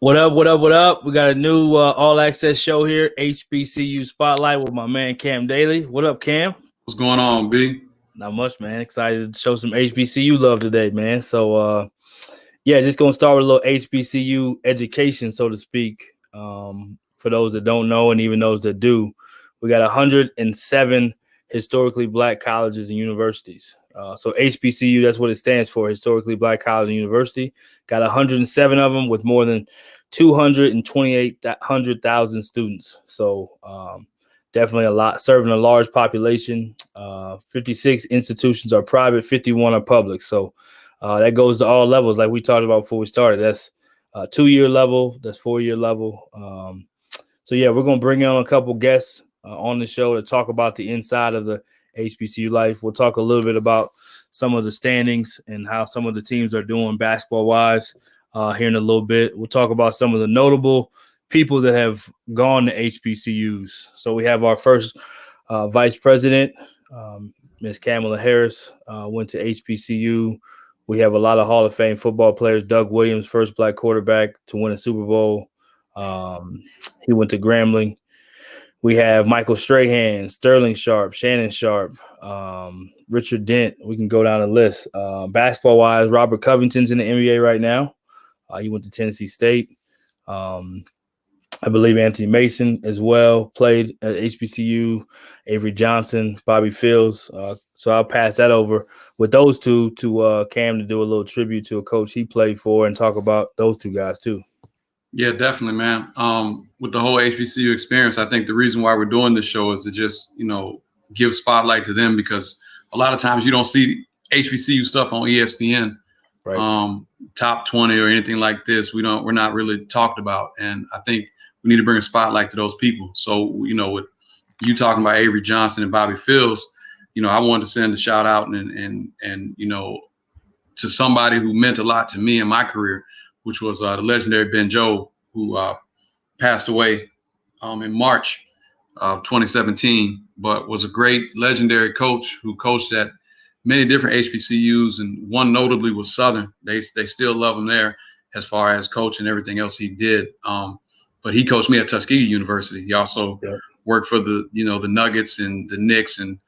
What up, what up, what up? We got a new all-access show here, HBCU Spotlight with my man Cam Dailey. What up, Cam? What's going on, B? Not much, man. Excited to show some HBCU love today, man. So, just going to start with a little HBCU education, so to speak. For those that don't know and even those that do, we got 107 historically black colleges and universities. So HBCU, that's what it stands for, Historically Black College and University. Got 107 of them with more than 228,000 students. So definitely a lot, serving a large population. 56 institutions are private, 51 are public. So that goes to all levels, like we talked about before we started. That's 2-year level, that's 4-year level. We're going to bring on a couple guests on the show to talk about the inside of the HBCU life. We'll talk a little bit about some of the standings and how some of the teams are doing basketball-wise here in a little bit. We'll talk about some of the notable people that have gone to HBCUs. So we have our first vice president, Ms. Kamala Harris, went to HBCU. We have a lot of Hall of Fame football players. Doug Williams, first black quarterback to win a Super Bowl. He went to Grambling. We have Michael Strahan, Sterling Sharp, Shannon Sharp, Richard Dent. We can go down the list. Basketball-wise, Robert Covington's in the NBA right now. He went to Tennessee State. I believe Anthony Mason as well played at HBCU. Avery Johnson, Bobby Fields. So I'll pass that over with those two to Cam to do a little tribute to a coach he played for and talk about those two guys too. Yeah, definitely, man. With the whole HBCU experience, I think the reason why we're doing this show is to just, give spotlight to them, because a lot of times you don't see HBCU stuff on ESPN, right. Top 20 or anything like this. We're not really talked about. And I think we need to bring a spotlight to those people. So, with you talking about Avery Johnson and Bobby Fields, I wanted to send a shout out and to somebody who meant a lot to me in my career, which was the legendary Ben Joe, who passed away in March of 2017, but was a great legendary coach who coached at many different HBCUs, and one notably was Southern. They still love him there as far as coach and everything else he did. But he coached me at Tuskegee University. He also worked for the Nuggets and the Knicks, and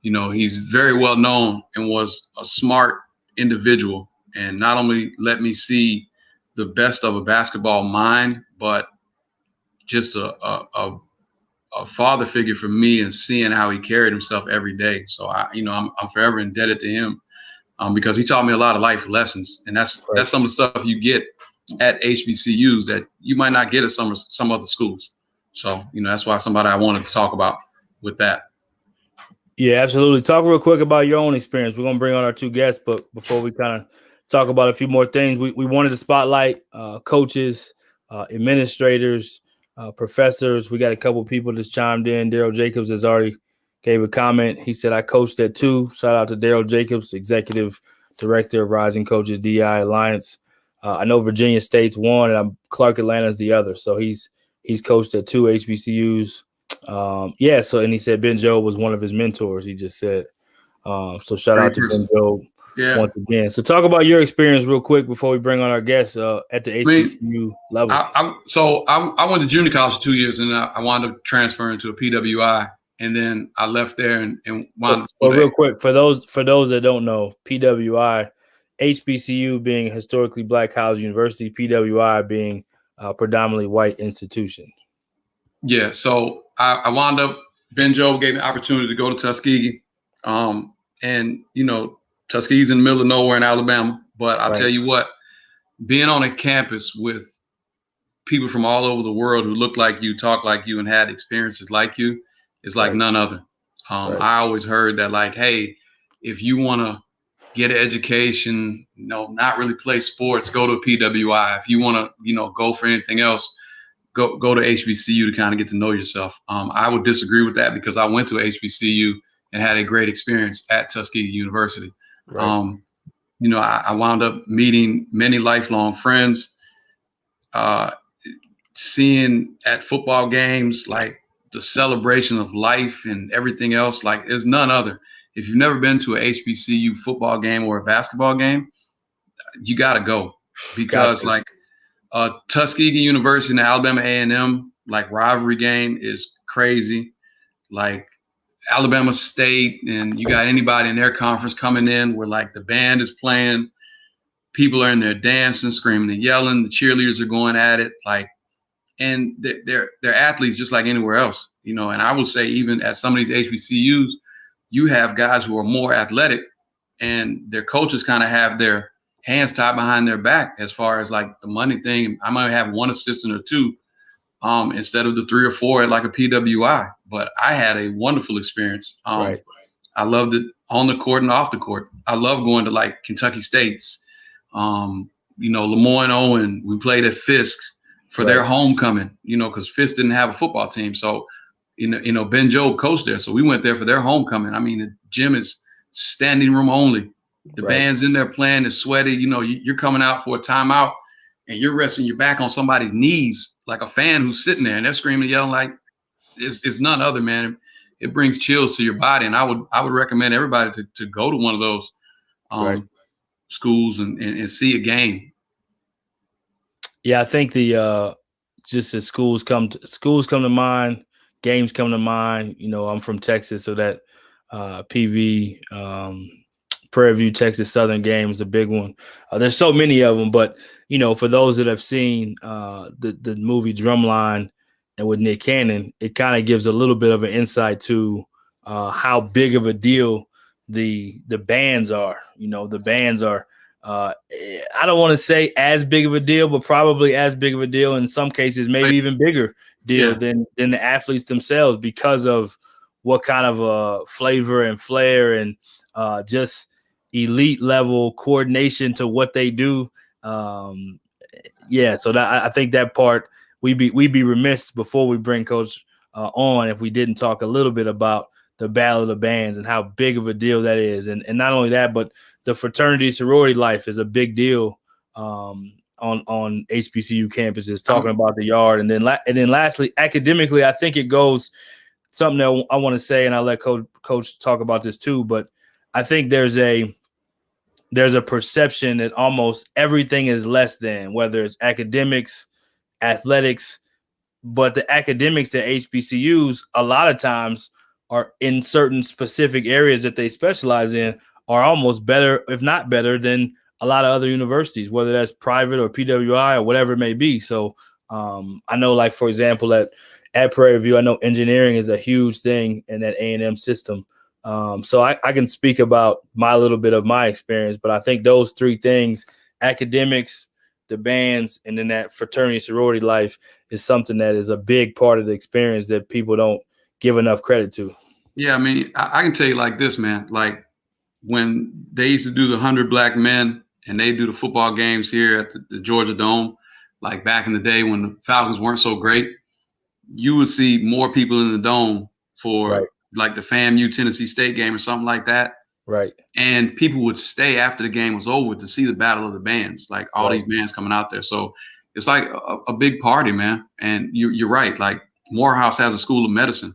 he's very well known and was a smart individual, and not only let me see the best of a basketball mind, but just a father figure for me, and seeing how he carried himself every day. So I'm forever indebted to him because he taught me a lot of life lessons, and that's some of the stuff you get at HBCUs that you might not get at some other schools. So that's why somebody I wanted to talk about with that. Yeah, absolutely. Talk real quick about your own experience. We're gonna bring on our two guests, but before we kind of talk about a few more things, we wanted to spotlight coaches, administrators, professors. We got a couple people that's chimed in. Daryl Jacobs has already gave a comment. He said, I coached at 2. Shout out to Daryl Jacobs, Executive Director of Rising Coaches DI Alliance. I know Virginia State's one, and Clark Atlanta's the other. So he's coached at 2 HBCUs. And he said Ben Joe was one of his mentors, he just said. So shout out to Ben Joe. Yeah. Once again. So talk about your experience real quick before we bring on our guests at the HBCU level. I went to junior college for 2 years, and I wound up transferring to a PWI, and then I left there and wound up. So real quick, for those that don't know, PWI, HBCU being Historically Black College University, PWI being a predominantly white institution. Yeah, so I wound up, Ben Joe gave me the opportunity to go to Tuskegee, Tuskegee's in the middle of nowhere in Alabama, but I'll tell you what, being on a campus with people from all over the world who look like you, talk like you, and had experiences like you is like none other. I always heard that, like, hey, if you want to get an education, not really play sports, go to a PWI. If you want to, go for anything else, go to HBCU to kind of get to know yourself. I would disagree with that, because I went to HBCU and had a great experience at Tuskegee University. Right. I wound up meeting many lifelong friends, seeing at football games, like the celebration of life and everything else, like there's none other. If you've never been to a HBCU football game or a basketball game, you got to go, because like Tuskegee University and Alabama A&M, like rivalry game is crazy. Like Alabama State, and you got anybody in their conference coming in where like the band is playing, people are in there dancing, screaming and yelling, the cheerleaders are going at it, like, and they're athletes just like anywhere else, you know. And I would say even at some of these HBCUs, you have guys who are more athletic, and their coaches kind of have their hands tied behind their back as far as like the money thing. I might have one assistant or two instead of the 3 or 4 at like a PWI. But I had a wonderful experience. Right. I loved it on the court and off the court. I love going to like Kentucky State's, you know, Lemoyne Owen. We played at Fisk for their homecoming, you know, because Fisk didn't have a football team. So, you know, Ben Jobe coached there. So we went there for their homecoming. I mean, the gym is standing room only. The band's in there playing, it's sweaty. You know, you're coming out for a timeout and you're resting your back on somebody's knees like a fan who's sitting there, and they're screaming and yelling like it's none other, man. It brings chills to your body. And I would recommend everybody to go to one of those schools and see a game. Yeah, I think the just as schools come to mind, games come to mind. You know, I'm from Texas, so that PV Prairie View Texas Southern game is a big one. There's so many of them, but you know, for those that have seen the movie Drumline and with Nick Cannon, it kind of gives a little bit of an insight to how big of a deal the bands are. You know, the bands are. I don't want to say as big of a deal, but probably as big of a deal in some cases, maybe even bigger deal than the athletes themselves, because of what kind of flavor and flair and just elite level coordination to what they do. So that I think that part we'd be remiss before we bring Coach on if we didn't talk a little bit about the Battle of the Bands and how big of a deal that is. And not only that, but the fraternity sorority life is a big deal on HBCU campuses, talking about the yard. And then lastly, academically, I think it goes something that I want to say, and I'll let Coach talk about this too, but I think there's a perception that almost everything is less than, whether it's academics, athletics, but the academics at HBCUs a lot of times are in certain specific areas that they specialize in are almost better, if not better, than a lot of other universities, whether that's private or PWI or whatever it may be. So I know, like, for example, at Prairie View, I know engineering is a huge thing in that A&M system. So I can speak about my little bit of my experience, but I think those three things, academics, the bands, and then that fraternity sorority life, is something that is a big part of the experience that people don't give enough credit to. Yeah, I mean, I can tell you like this, man. Like when they used to do the 100 Black Men and they do the football games here at the Georgia Dome, like back in the day when the Falcons weren't so great, you would see more people in the dome for like the FAMU Tennessee State game or something like that. Right. And people would stay after the game was over to see the Battle of the Bands, like all these bands coming out there. So it's like a big party, man. And you're right. Like Morehouse has a school of medicine.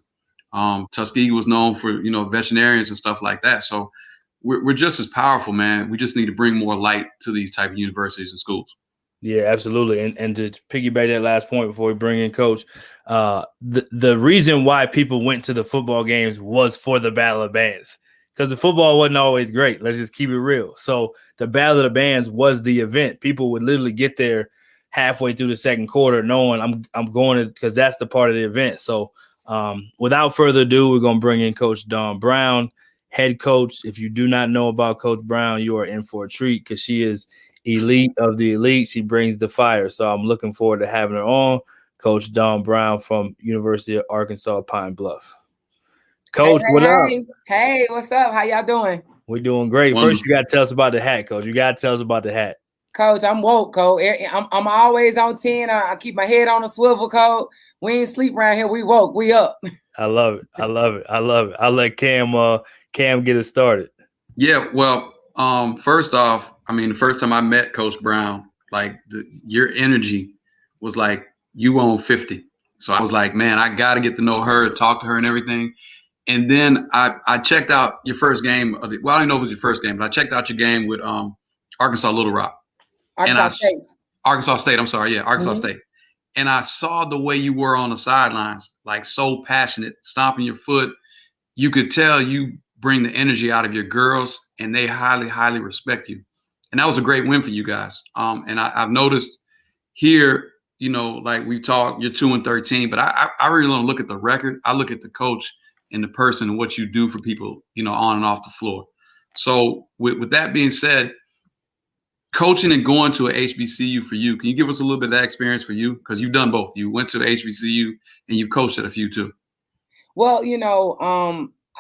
Tuskegee was known for, you know, veterinarians and stuff like that. So we're just as powerful, man. We just need to bring more light to these type of universities and schools. Yeah, absolutely. And to piggyback that last point before we bring in Coach, the reason why people went to the football games was for the Battle of Bands, because the football wasn't always great. Let's just keep it real. So the Battle of the Bands was the event. People would literally get there halfway through the second quarter knowing I'm going to, because that's the part of the event. So without further ado, we're going to bring in Coach Dawn Brown, head coach. If you do not know about Coach Brown, you are in for a treat, because she is elite of the elite. She brings the fire. So I'm looking forward to having her on. Coach Dawn Brown from University of Arkansas Pine Bluff. Coach, what up? Hey, what's up? How y'all doing? We're doing great. First, you got to tell us about the hat, Coach. You got to tell us about the hat. Coach, I'm woke, Coach. I'm always on 10. I keep my head on a swivel, Coach. We ain't sleep around here. We woke. We up. I love it. I love it. I love it. I'll let Cam get it started. Yeah, well, first off, I mean, the first time I met Coach Brown, like your energy was like you on 50. So I was like, man, I got to get to know her, talk to her and everything. And then I checked out your first game. Well, I don't know if it was your first game, but I checked out your game with Arkansas Little Rock. Arkansas State. Arkansas State. I'm sorry. Yeah, Arkansas Mhm. State. And I saw the way you were on the sidelines, like so passionate, stomping your foot. You could tell you bring the energy out of your girls, and they highly, highly respect you. And that was a great win for you guys. And I've noticed here, like we talked, you're 2-13, but I really don't look at the record. I look at the coach and the person and what you do for people, on and off the floor. So with that being said, coaching and going to a HBCU for you, can you give us a little bit of that experience for you? Because you've done both. You went to the HBCU and you've coached at a few too. Well,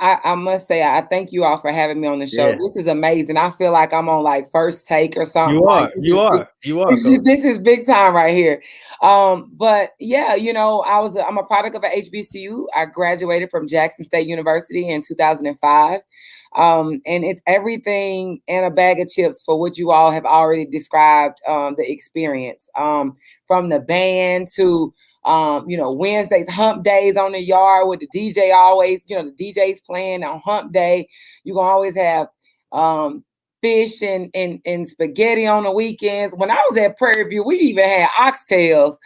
I must say, I thank you all for having me on the show. Yeah. This is amazing. I feel like I'm on like First Take or something. You are. Like, You are. This is big time right here. But yeah, I'm a product of an HBCU. I graduated from Jackson State University in 2005. And it's everything and a bag of chips for what you all have already described, the experience, from the band to Wednesdays, hump days on the yard with the DJ always, the DJ's playing on hump day. You can always have fish and spaghetti on the weekends. When I was at Prairie View, we even had oxtails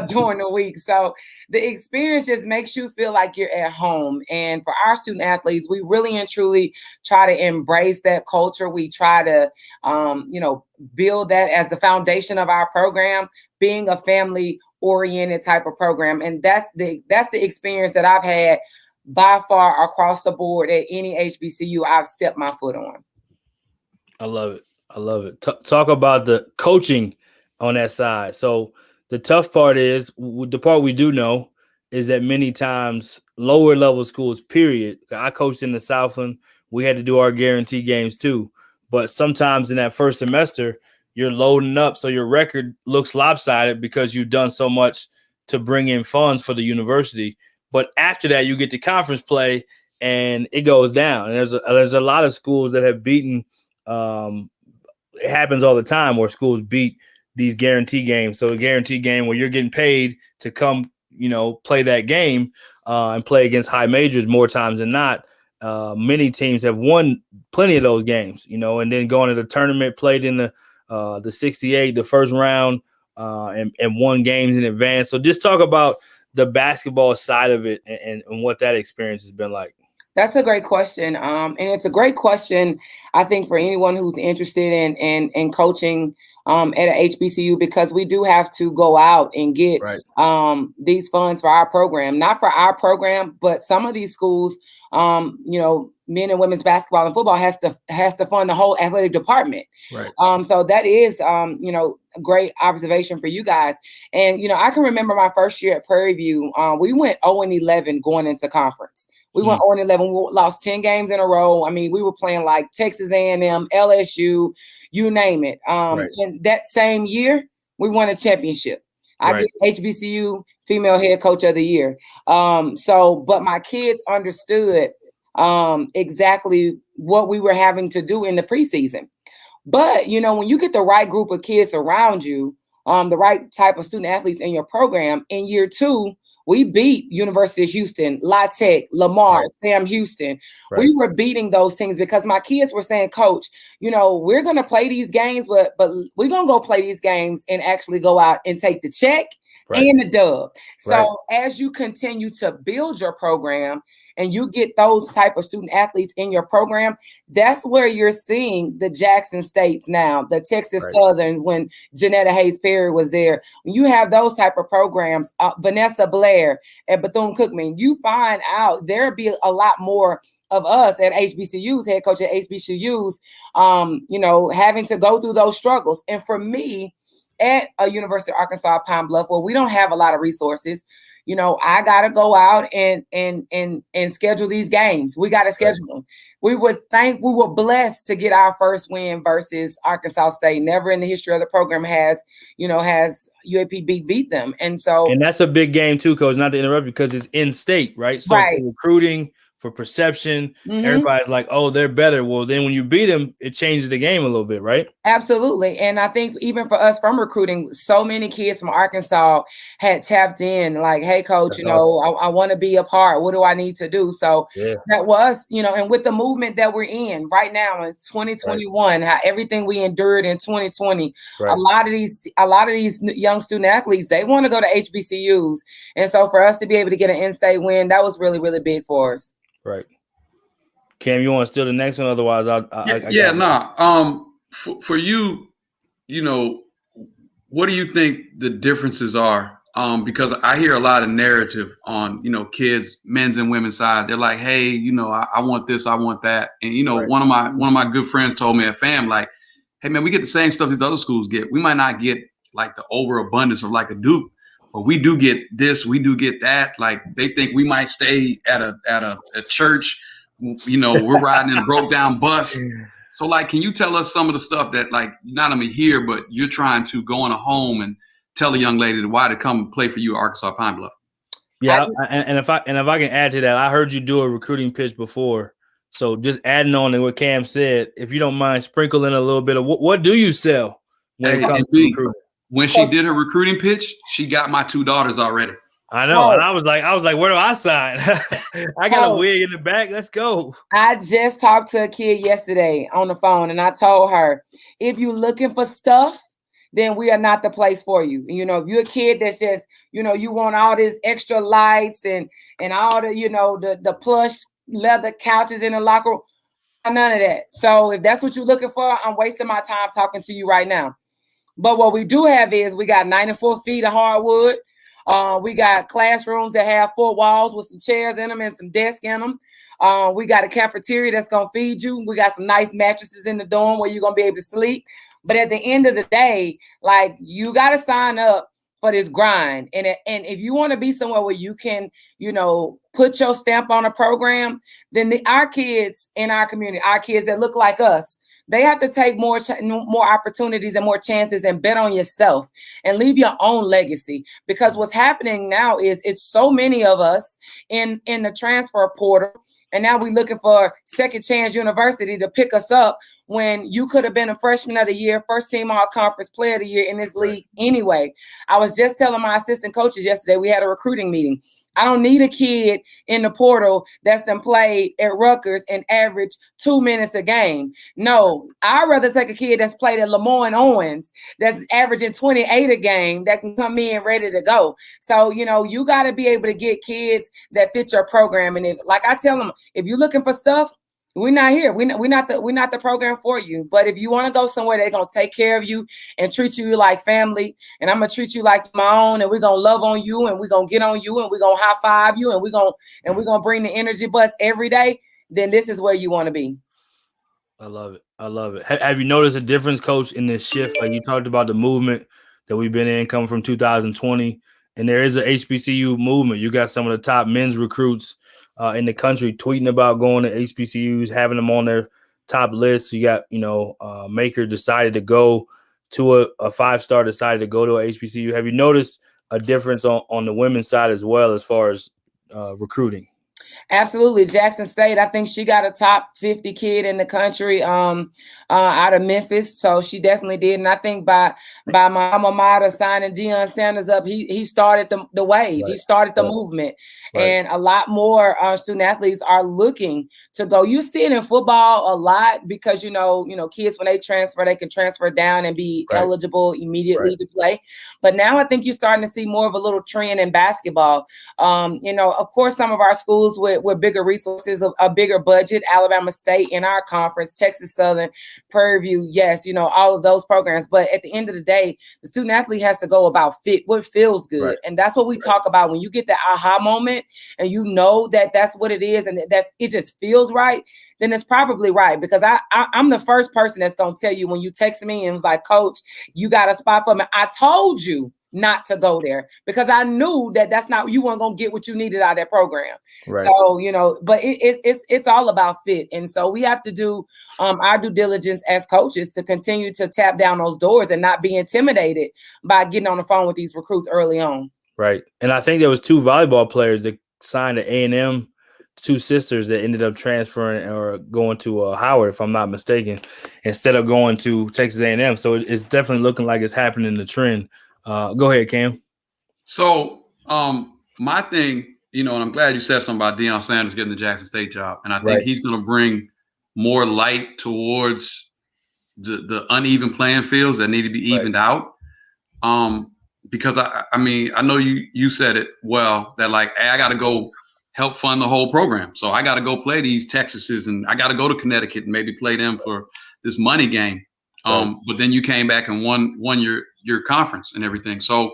during the week. So the experience just makes you feel like you're at home. And for our student athletes, we really and truly try to embrace that culture. We try to, build that as the foundation of our program, being a family-oriented type of program. And that's the experience that I've had by far across the board at any HBCU I've stepped my foot on. I love it. Talk about the coaching on that side. So the tough part is, the part we do know is that many times lower level schools, period. I coached in the Southland. We had to do our guarantee games too. But sometimes in that first semester, you're loading up, so your record looks lopsided because you've done so much to bring in funds for the university. But after that, you get to conference play, and it goes down. And there's a lot of schools that have beaten. It happens all the time where schools beat these guarantee games. So a guarantee game where you're getting paid to come, play that game and play against high majors more times than not. Many teams have won plenty of those games, and then going to the tournament, played in the 68, the first round, and won games in advance. So just talk about the basketball side of it and what that experience has been like. That's a great question. And it's a great question, I think, for anyone who's interested in coaching at a HBCU, because we do have to go out and get these funds for our program, not for our program, but some of these schools, men and women's basketball and football has to fund the whole athletic department. Right. So that is, a great observation for you guys. And, I can remember my first year at Prairie View, we went 0-11 going into conference. We went 0-11. We lost 10 games in a row. I mean, we were playing like Texas A&M, LSU, you name it. And that same year, we won a championship. I get HBCU Female Head Coach of the Year. But my kids understood exactly what we were having to do in the preseason. But, when you get the right group of kids around you, the right type of student athletes in your program, in year 2, we beat University of Houston, La Tech, Lamar, Sam Houston. We were beating those teams because my kids were saying, Coach, we're going to play these games, but we're going to go play these games and actually go out and take the check and the dub. So as you continue to build your program and you get those type of student athletes in your program, that's where you're seeing the Jackson States now, the Texas Southern, when Janetta Hayes-Perry was there. When you have those type of programs, Vanessa Blair at Bethune-Cookman, you find out there'll be a lot more of us at HBCUs, head coach at HBCUs, having to go through those struggles. And for me, at a University of Arkansas Pine Bluff, where we don't have a lot of resources, I got to go out and schedule these games. We got to schedule them. We were blessed to get our first win versus Arkansas State. Never in the history of the program has UAPB beat them. And that's a big game too, Coach, not to interrupt, because it's in state, right? So for recruiting, for perception. Everybody's like, oh, they're better. Well, then when you beat them, it changes the game a little bit, right? Absolutely. And I think even for us from recruiting, so many kids from Arkansas had tapped in like, hey, coach, you know, I want to be a part. What do I need to do? So that was, you know, and with the movement that we're in right now in 2021, how everything we endured in 2020, a lot of these young student athletes, they want to go to HBCUs. And so for us to be able to get an in-state win, that was really, really big for us. Right. Cam, you want to steal the next one? Otherwise, For you, you know, what do you think the differences are? Because I hear a lot of narrative on, you know, kids, men's and women's side. They're like, hey, you know, I want this, I want that. And, you know, one of my good friends told me at FAM, like, hey, man, we get the same stuff these other schools get. We might not get like the overabundance of like a Duke, but we do get this, we do get that. Like they think we might stay at a church. You know, we're riding in a broke down bus. So, like, can you tell us some of the stuff that, like, not only here, but you're trying to go in a home and tell a young lady why to come play for you at Arkansas Pine Bluff? Yeah, and if I can add to that, I heard you do a recruiting pitch before. So just adding on to what Cam said, if you don't mind sprinkling a little bit of what do you sell when it comes to recruiting? When she did her recruiting pitch, she got my 2 daughters already. I know. And I was like, where do I sign? I got a wig in the back. Let's go. I just talked to a kid yesterday on the phone, and I told her, if you're looking for stuff, then we are not the place for you. You know, if you're a kid that's just, you know, you want all these extra lights and all the, you know, the plush leather couches in the locker room, none of that. So if that's what you're looking for, I'm wasting my time talking to you right now. But what we do have is we got 94 feet of hardwood. We got classrooms that have 4 walls with some chairs in them and some desks in them. We got a cafeteria that's going to feed you. We got some nice mattresses in the dorm where you're going to be able to sleep. But at the end of the day, like, you got to sign up for this grind. And if you want to be somewhere where you can, you know, put your stamp on a program, then our kids in our community, our kids that look like us, they have to take more opportunities and more chances and bet on yourself and leave your own legacy. Because what's happening now is it's so many of us in the transfer portal, and now we're looking for Second Chance University to pick us up when you could have been a freshman of the year, first team all conference player of the year in this league anyway. I was just telling my assistant coaches yesterday, we had a recruiting meeting. I don't need a kid in the portal that's been played at Rutgers and average 2 minutes a game. No, I'd rather take a kid that's played at Lemoyne Owens that's averaging 28 a game that can come in ready to go. So, you know, you got to be able to get kids that fit your program. And if, like I tell them, if you're looking for stuff, we're not here. We're not the program for you. But if you want to go somewhere, they're gonna take care of you and treat you like family, and I'm gonna treat you like my own, and we're gonna love on you, and we're gonna get on you, and we're gonna high five you, and we're gonna bring the energy bus every day. Then this is where you want to be. I love it. Have you noticed a difference, Coach, in this shift? Like you talked about the movement that we've been in coming from 2020, and there is a HBCU movement. You got some of the top men's recruits in the country tweeting about going to HBCUs, having them on their top list. You got, you know, Maker decided to go to a 5-star, decided to go to a HBCU. Have you noticed a difference on the women's side as well as far as recruiting? Absolutely. Jackson State, I think she got a top 50 kid in the country out of Memphis. So she definitely did. And I think by my alma mater signing Deion Sanders up, he started the wave. Right. He started the movement. Right. And a lot more student athletes are looking to go. You see it in football a lot because, you know, kids, when they transfer, they can transfer down and be eligible immediately to play. But now I think you're starting to see more of a little trend in basketball. You know, of course, some of our schools with bigger resources, a bigger budget, Alabama State in our conference, Texas Southern, Prairie View, yes, you know, all of those programs. But at the end of the day, the student athlete has to go about what feels good. Right. And that's what we talk about. When you get the aha moment and you know that that's what it is and that it just feels right, then it's probably right. Because I'm the first person that's going to tell you when you text me and was like, Coach, you got a spot for me. I told you not to go there because I knew that's not, you weren't going to get what you needed out of that program. Right. So, you know, but it's all about fit. And so we have to do our due diligence as coaches to continue to tap down those doors and not be intimidated by getting on the phone with these recruits early on. Right. And I think there was 2 volleyball players that signed to A&M two sisters that ended up transferring or going to Howard, if I'm not mistaken, instead of going to Texas A&M. So it's definitely looking like it's happening, the trend. Go ahead, Cam. So my thing, and I'm glad you said something about Deion Sanders getting the Jackson State job. And I think he's going to bring more light towards the uneven playing fields that need to be evened out. Because I mean, I know you said it well, that like, hey, I got to go help fund the whole program. So I got to go play these Texases, and I got to go to Connecticut and maybe play them for this money game. But then you came back and won your conference and everything. So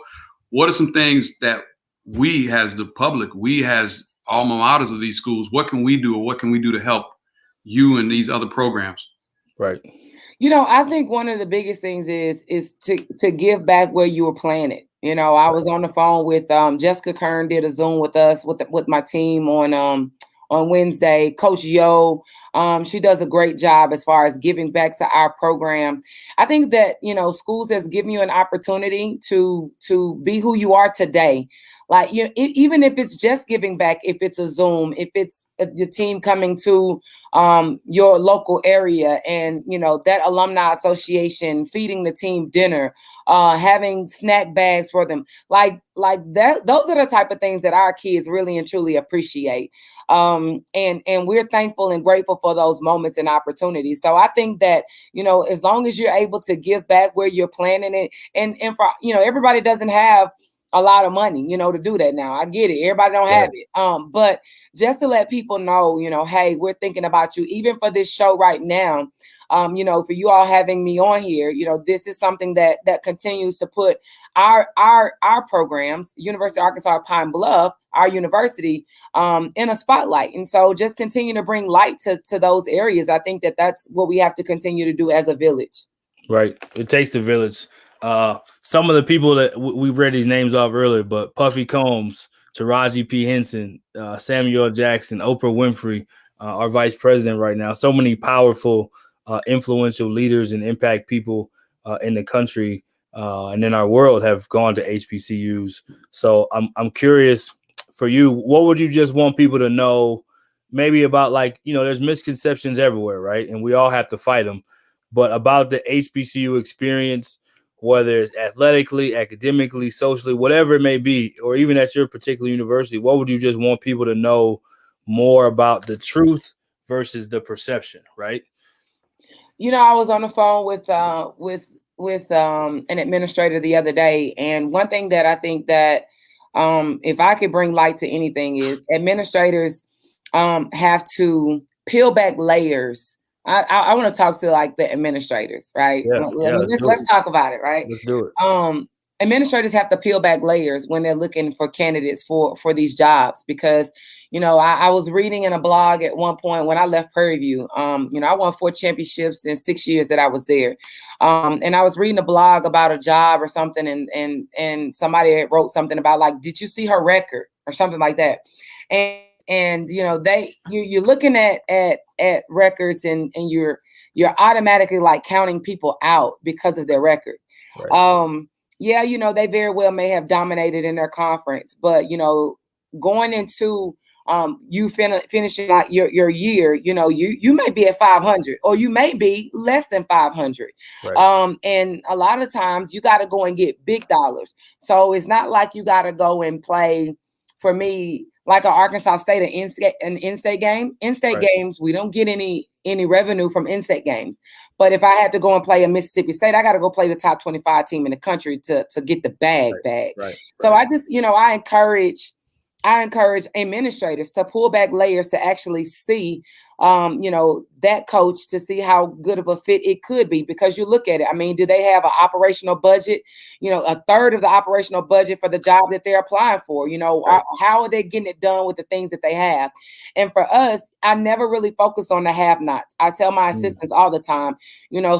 what are some things that we as the public, we as alma maters of these schools, what can we do, or what can we do to help you and these other programs? Right. I think one of the biggest things is to give back where you were planted. I was on the phone with Jessica Kern, did a Zoom with us with my team on Wednesday. Coach Yo, she does a great job as far as giving back to our program. I think that schools has given you an opportunity to be who you are today. Like, even if it's just giving back, if it's a Zoom, if it's the team coming to your local area, and that alumni association feeding the team dinner, having snack bags for them, like that. Those are the type of things that our kids really and truly appreciate. And we're thankful and grateful for those moments and opportunities. So I think that as long as you're able to give back where you're planning it, and for everybody doesn't have a lot of money, to do that now. I get it. Everybody don't have it. But just to let people know, hey, we're thinking about you, even for this show right now. For you all having me on here, this is something that continues to put our programs, University of Arkansas Pine Bluff, our university, in a spotlight. And so just continue to bring light to those areas. I think that that's what we have to continue to do as a village. Right. It takes the village. Some of the people that we read these names off earlier, but Puffy Combs, Taraji P. Henson, Samuel Jackson, Oprah Winfrey, our vice president right now. So many powerful, influential leaders and impact people in the country and in our world have gone to HBCUs. So I'm curious for you, what would you just want people to know maybe about, like, there's misconceptions everywhere, right? And we all have to fight them, but about the HBCU experience, whether it's athletically, academically, socially, whatever it may be, or even at your particular university, what would you just want people to know more about the truth versus the perception, right? I was on the phone with an administrator the other day, and one thing that I think that if I could bring light to anything is administrators have to peel back layers. I want to talk to like the administrators, right? Let's talk about it, right? Let's do it. Administrators have to peel back layers when they're looking for candidates for these jobs, because I was reading in a blog at one point when I left Prairie View. I won 4 championships in 6 years that I was there, and I was reading a blog about a job or something, and somebody wrote something about, like, did you see her record or something like that, and you're looking at records and you're automatically like counting people out because of their record. Right. They very well may have dominated in their conference, but going into you finishing like your year, you may be at 500 or you may be less than 500. Right. And a lot of times you got to go and get big dollars. So it's not like you got to go and play, for me, like an Arkansas State an in-state game. In-state right. games, we don't get any revenue from in-state games. But if I had to go and play a Mississippi State, I got to go play the top 25 team in the country to get the bag. Right. So I just, I encourage administrators to pull back layers to actually see, that coach, to see how good of a fit it could be. Because you look at it, I mean, do they have an operational budget, a third of the operational budget for the job that they're applying for? Right. How are they getting it done with the things that they have? And for us, I never really focus on the have-nots. I tell my assistants all the time,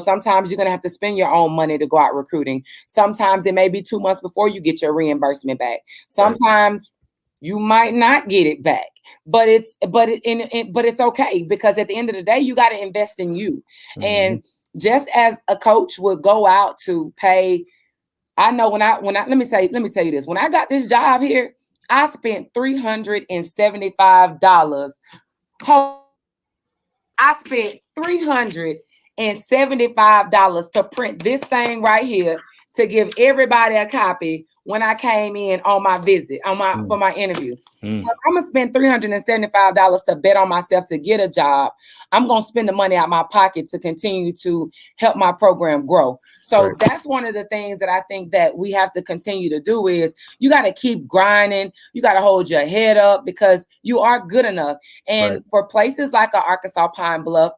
sometimes you're going to have to spend your own money to go out recruiting. Sometimes it may be 2 months before you get your reimbursement back. Sometimes you might not get it back, but it's okay, because at the end of the day, you got to invest in you. Mm-hmm. And just as a coach would go out to pay, I know when I let me tell you this, when I got this job here, I spent $375. I spent $375 to print this thing right here to give everybody a copy when I came in on my visit, for my interview. So I'm gonna spend $375 to bet on myself to get a job. I'm gonna spend the money out of my pocket to continue to help my program grow. So that's one of the things that I think that we have to continue to do is you got to keep grinding. You got to hold your head up because you are good enough. And for places like Arkansas Pine Bluff,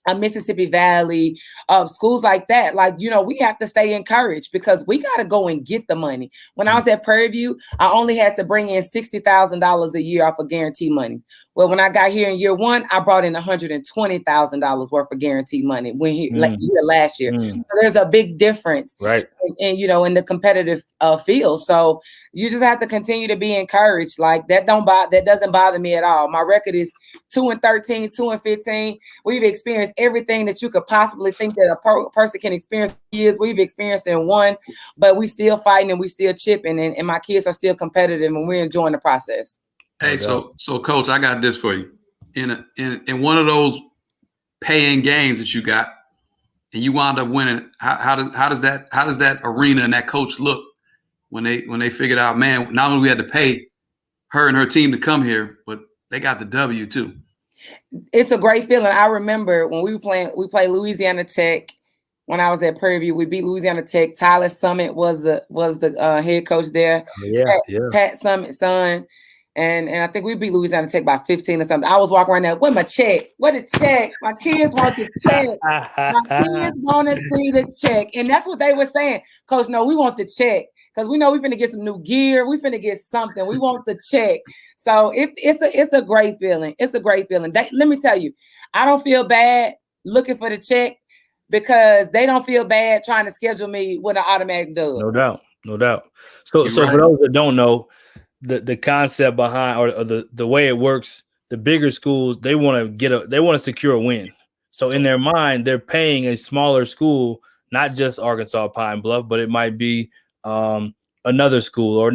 a Mississippi Valley, schools like that, like, you know, we have to stay encouraged because we got to go and get the money. When I was at Prairie View, I only had to bring in $60,000 a year off of guaranteed money. Well, when I got here in year one, I brought in $120,000 worth of guaranteed money last year. So there's a big difference, and you know, in the competitive field. So you just have to continue to be encouraged. Like that doesn't bother me at all. My record is 2-13, 2-15. We've experienced everything that you could possibly think that a person can experience. We've experienced in one, but we still fighting and we still chipping, and my kids are still competitive, and we're enjoying the process. Hey, so Coach, I got this for you. In one of those paying games that you got, and you wound up winning, how does that arena and that coach look when they figured out, man, not only we had to pay her and her team to come here, but they got the W too. It's a great feeling. I remember when we played Louisiana Tech. When I was at Prairie View, we beat Louisiana Tech. Tyler Summit was the head coach there. Pat Summit's son. And I think we beat Louisiana Tech by 15 or something. I was walking around there, what my check? What a check. My kids want the check. My kids want to see the check. And that's what they were saying. Coach, no, we want the check. Because we know we're finna get some new gear. We finna get something. We want the check. So it's a great feeling. It's a great feeling. Let me tell you, I don't feel bad looking for the check because they don't feel bad trying to schedule me with an automatic dub. No doubt. So for those that don't know, the concept behind or the way it works, the bigger schools, they want to secure a win. So in their mind, they're paying a smaller school, not just Arkansas Pine Bluff, but it might be another school.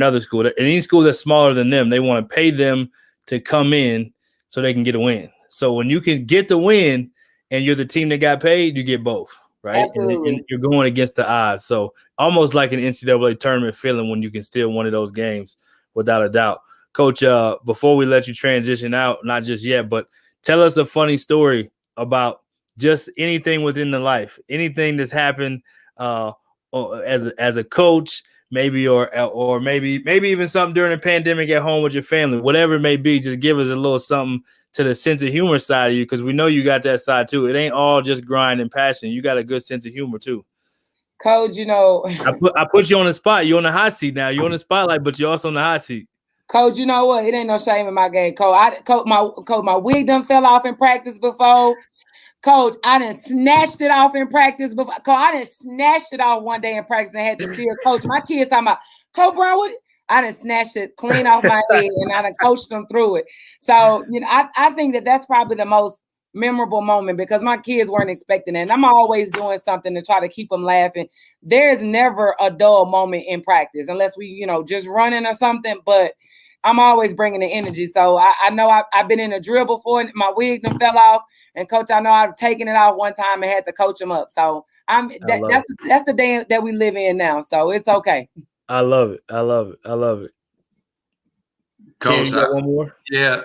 Any school that's smaller than them, they want to pay them to come in so they can get a win. So when you can get the win and you're the team that got paid, you get both, right? And you're going against the odds. So almost like an NCAA tournament feeling when you can steal one of those games. Without a doubt. Coach, before we let you transition out, not just yet, but tell us a funny story about just anything within the life, anything that's happened as a coach, maybe or maybe even something during the pandemic at home with your family, whatever it may be. Just give us a little something to the sense of humor side of you, because we know you got that side too. It ain't all just grind and passion. You got a good sense of humor too. Coach, you know, I put you on the spot. You're on the hot seat now. You're on the spotlight, but you're also on the hot seat. Coach, you know what? It ain't no shame in my game, Coach. My wig done fell off in practice before. Coach, I done snatched it off in practice before. Coach, I done snatched it off one day in practice and had to steal. Coach, my kids talking about, Cabral, what? I done snatched it clean off my head and I done coached them through it. So, you know, I think that's probably the most memorable moment because my kids weren't expecting it. And I'm always doing something to try to keep them laughing. There is never a dull moment in practice unless we, you know, just running or something, but I'm always bringing the energy. So I know I've been in a drill before and my wig done fell off, and Coach, I know I've taken it out one time and had to coach them up. So that's the day that we live in now. So it's okay. I love it. Coach, you got one more? Yeah.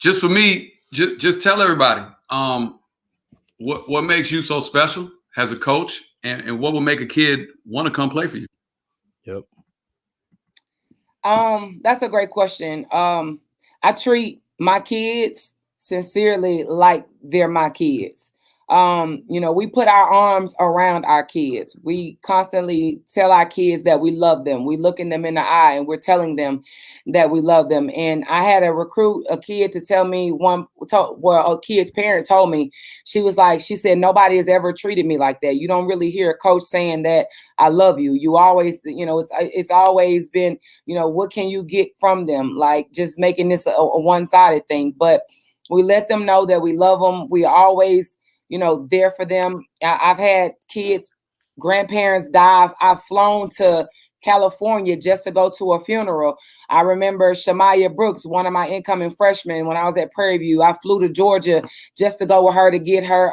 Just for me, just tell everybody what makes you so special as a coach, and what will make a kid want to come play for you. Yep. That's a great question. I treat my kids sincerely like they're my kids. You know, we put our arms around our kids. We constantly tell our kids that we love them. We look in them in the eye and we're telling them that we love them. And I had a kid to tell me a kid's parent told me, she said, nobody has ever treated me like that. You don't really hear a coach saying that I love you. You always, you know, it's always been, you know, what can you get from them? Like just making this a one-sided thing, but we let them know that we love them. We always, you know, there for them. I've had kids, grandparents die. I've flown to California just to go to a funeral. I remember Shamaya Brooks, one of my incoming freshmen, when I was at Prairie View. I flew to Georgia just to go with her to get her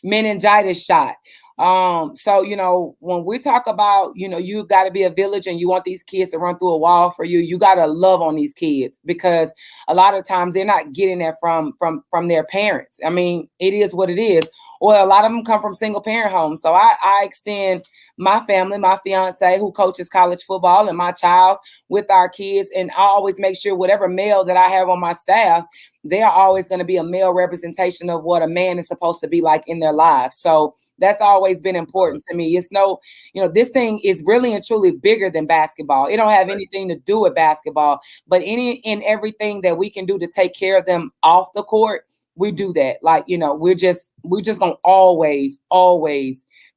meningitis shot. So, you know, when we talk about, you know, you got to be a village and you want these kids to run through a wall for you, you got to love on these kids, because a lot of times they're not getting that from their parents. I mean, it is what it is. Or a lot of them come from single parent homes. So I extend my family, my fiance who coaches college football, and my child with our kids. And I always make sure whatever male that I have on my staff, they are always going to be a male representation of what a man is supposed to be like in their lives. So that's always been important to me. It's no, you know, this thing is really and truly bigger than basketball. It don't have anything to do with basketball, but any and everything that we can do to take care of them off the court, we do that. Like, you know, we're just gonna always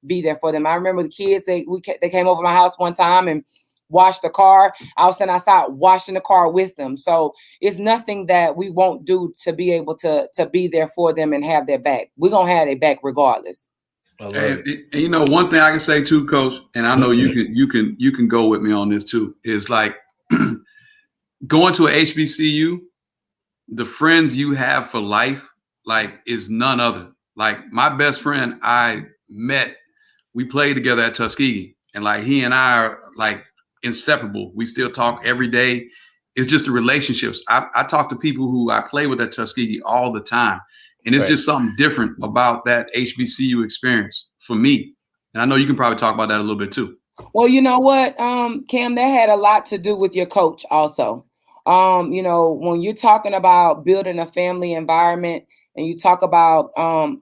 be there for them. I remember the kids, they came over my house one time and washed the car. I was sitting outside washing the car with them. So it's nothing that we won't do to be able to be there for them and have their back. We're gonna have their back regardless. And you know, one thing I can say too, Coach, and I know you can go with me on this too, is like going to a HBCU, the friends you have for life, like, is none other. Like, my best friend I met, we played together at Tuskegee, and like he and I are like inseparable. We still talk every day. It's just the relationships. I talk to people who I play with at Tuskegee all the time, and it's just something different about that HBCU experience for me. And I know you can probably talk about that a little bit too. Well, you know what, Cam, that had a lot to do with your coach also. You know, when you're talking about building a family environment and you talk about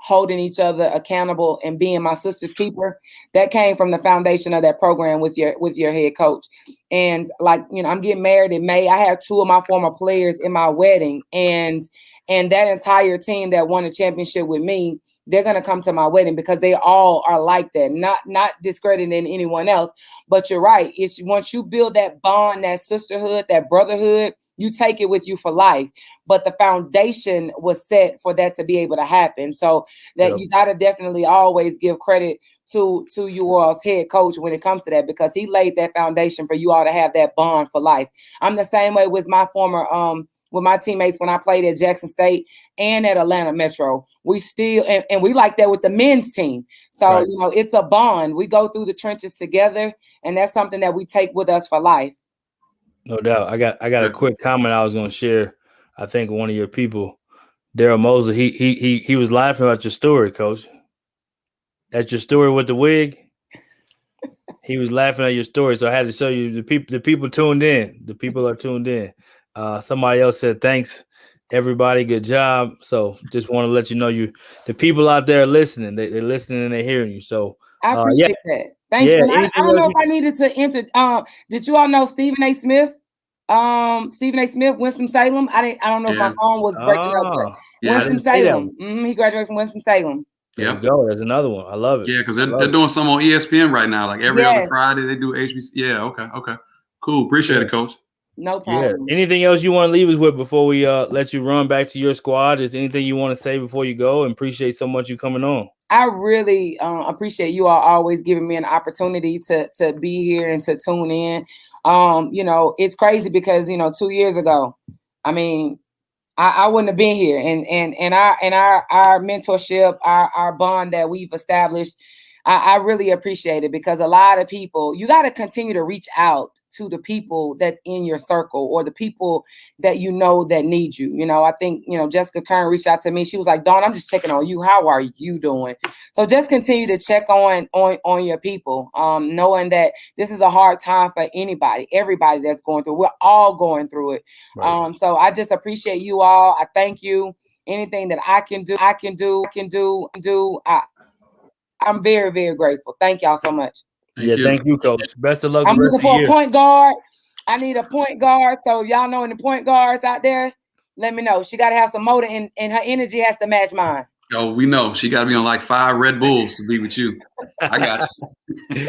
holding each other accountable and being my sister's keeper, that came from the foundation of that program with your head coach. And like, you know, I'm getting married in May. I have 2 of my former players in my wedding, and that entire team that won a championship with me, they're going to come to my wedding because they all are like that. Not discrediting anyone else, but you're right. It's once you build that bond, that sisterhood, that brotherhood, you take it with you for life. But the foundation was set for that to be able to happen. So that you got to definitely always give credit to you all's head coach when it comes to that, because he laid that foundation for you all to have that bond for life. I'm the same way with my former with my teammates when I played at Jackson State and at Atlanta Metro. We still, and we like that with the men's team. So, you know, it's a bond. We go through the trenches together, and that's something that we take with us for life. No doubt. I got a quick comment I was going to share. I think one of your people, Daryl Mosley, he was laughing about your story, Coach. That's your story with the wig. He was laughing at your story, so I had to show you. The people tuned in. The people are tuned in. Somebody else said, thanks, everybody. Good job. So just want to let you know, the people out there are listening. They're listening and they're hearing you. So I appreciate that. Thank you. And I don't know if I needed to enter. Did you all know Stephen A. Smith? Stephen A. Smith, Winston-Salem. I don't know if my phone was breaking up, but Winston-Salem. He graduated from Winston-Salem. There you go. There's another one. I love it. Yeah, because they're doing some on ESPN right now. Like every other Friday, they do HBC. Yeah, okay. Cool. Appreciate it, Coach. No problem. Yeah. Anything else you want to leave us with before we let you run back to your squad? Is anything you want to say before you go? And appreciate so much you coming on. I really appreciate you all always giving me an opportunity to be here and to tune in. You know, it's crazy because, you know, 2 years ago, I mean, I wouldn't have been here, and our mentorship, our bond that we've established, I really appreciate it, because a lot of people, you got to continue to reach out to the people that's in your circle or the people that you know that need you. You know, I think, you know, Jessica Kern reached out to me. She was like, Dawn, I'm just checking on you. How are you doing? So just continue to check on your people, knowing that this is a hard time for everybody that's going through. We're all going through it. Right. So I just appreciate you all. I thank you. Anything that I can do. I'm very, very grateful. Thank y'all so much. Thank you, Coach. Best of luck. I'm looking for a point guard. I need a point guard. So y'all know any point guards out there, let me know. She got to have some motor, and her energy has to match mine. Oh, we know. She got to be on like 5 Red Bulls to be with you. I got you.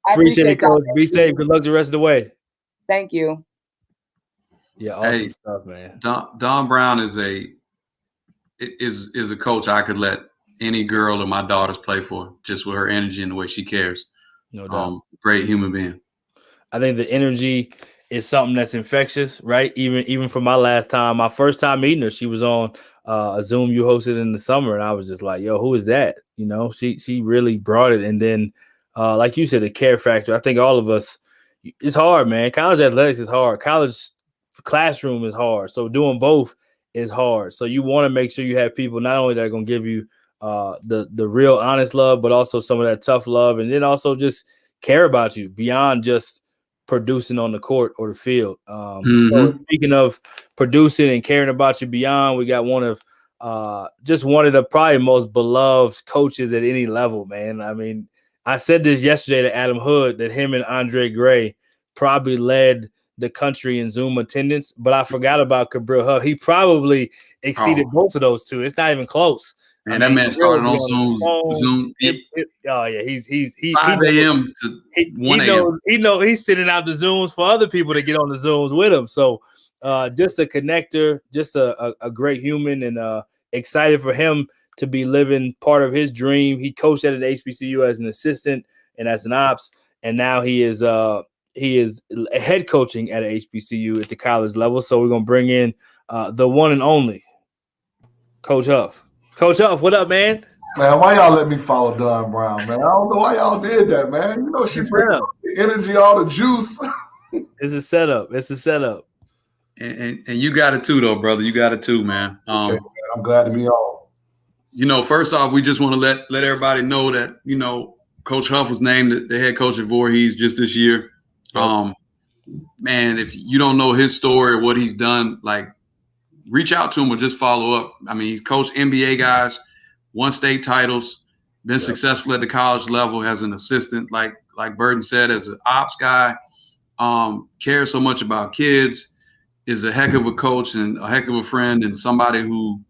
I appreciate it, Coach. Be safe. Good luck the rest of the way. Thank you. Yeah, awesome stuff, man. Dawn Brown is a coach I could let any girl of my daughters play for, just with her energy and the way she cares. No doubt. Great human being. I think the energy is something that's infectious, right? Even from my last time, my first time meeting her, she was on a Zoom you hosted in the summer, and I was just like, "Yo, who is that?" You know, she really brought it, and then, like you said, the care factor. I think all of us, it's hard, man. College athletics is hard. College classroom is hard. So doing both is hard. So you want to make sure you have people not only that are going to give you the real honest love, but also some of that tough love, and then also just care about you beyond just producing on the court or the field. So speaking of producing and caring about you beyond, we got one of the probably most beloved coaches at any level, man. I mean, I said this yesterday to Adam Hood that him and Andre Gray probably led the country in Zoom attendance, but I forgot about Cabral Huff. He probably exceeded both of those two. It's not even close. Man, that man started on Zoom. Oh yeah, he 5 a.m. to 1 a.m. He know he's sending out the Zooms for other people to get on the Zooms with him. So just a connector, just a great human, and excited for him to be living part of his dream. He coached at an HBCU as an assistant and as an ops, and now he is head coaching at an HBCU at the college level. So we're gonna bring in the one and only Coach Huff. Coach Huff, what up, man? Man, why y'all let me follow Don Brown, man? I don't know why y'all did that, man. You know, she brings the energy, all the juice. It's a setup. It's a setup. And you got it too, though, brother. You got it too, man. I'm glad to be on. You know, first off, we just want to let everybody know that, you know, Coach Huff was named the head coach at Voorhees just this year. Yep. Man, if you don't know his story or what he's done, like, reach out to him or just follow up. I mean, he's coached NBA guys, won state titles, been successful at the college level as an assistant, like Burton said, as an ops guy, cares so much about kids, is a heck of a coach and a heck of a friend, and somebody who,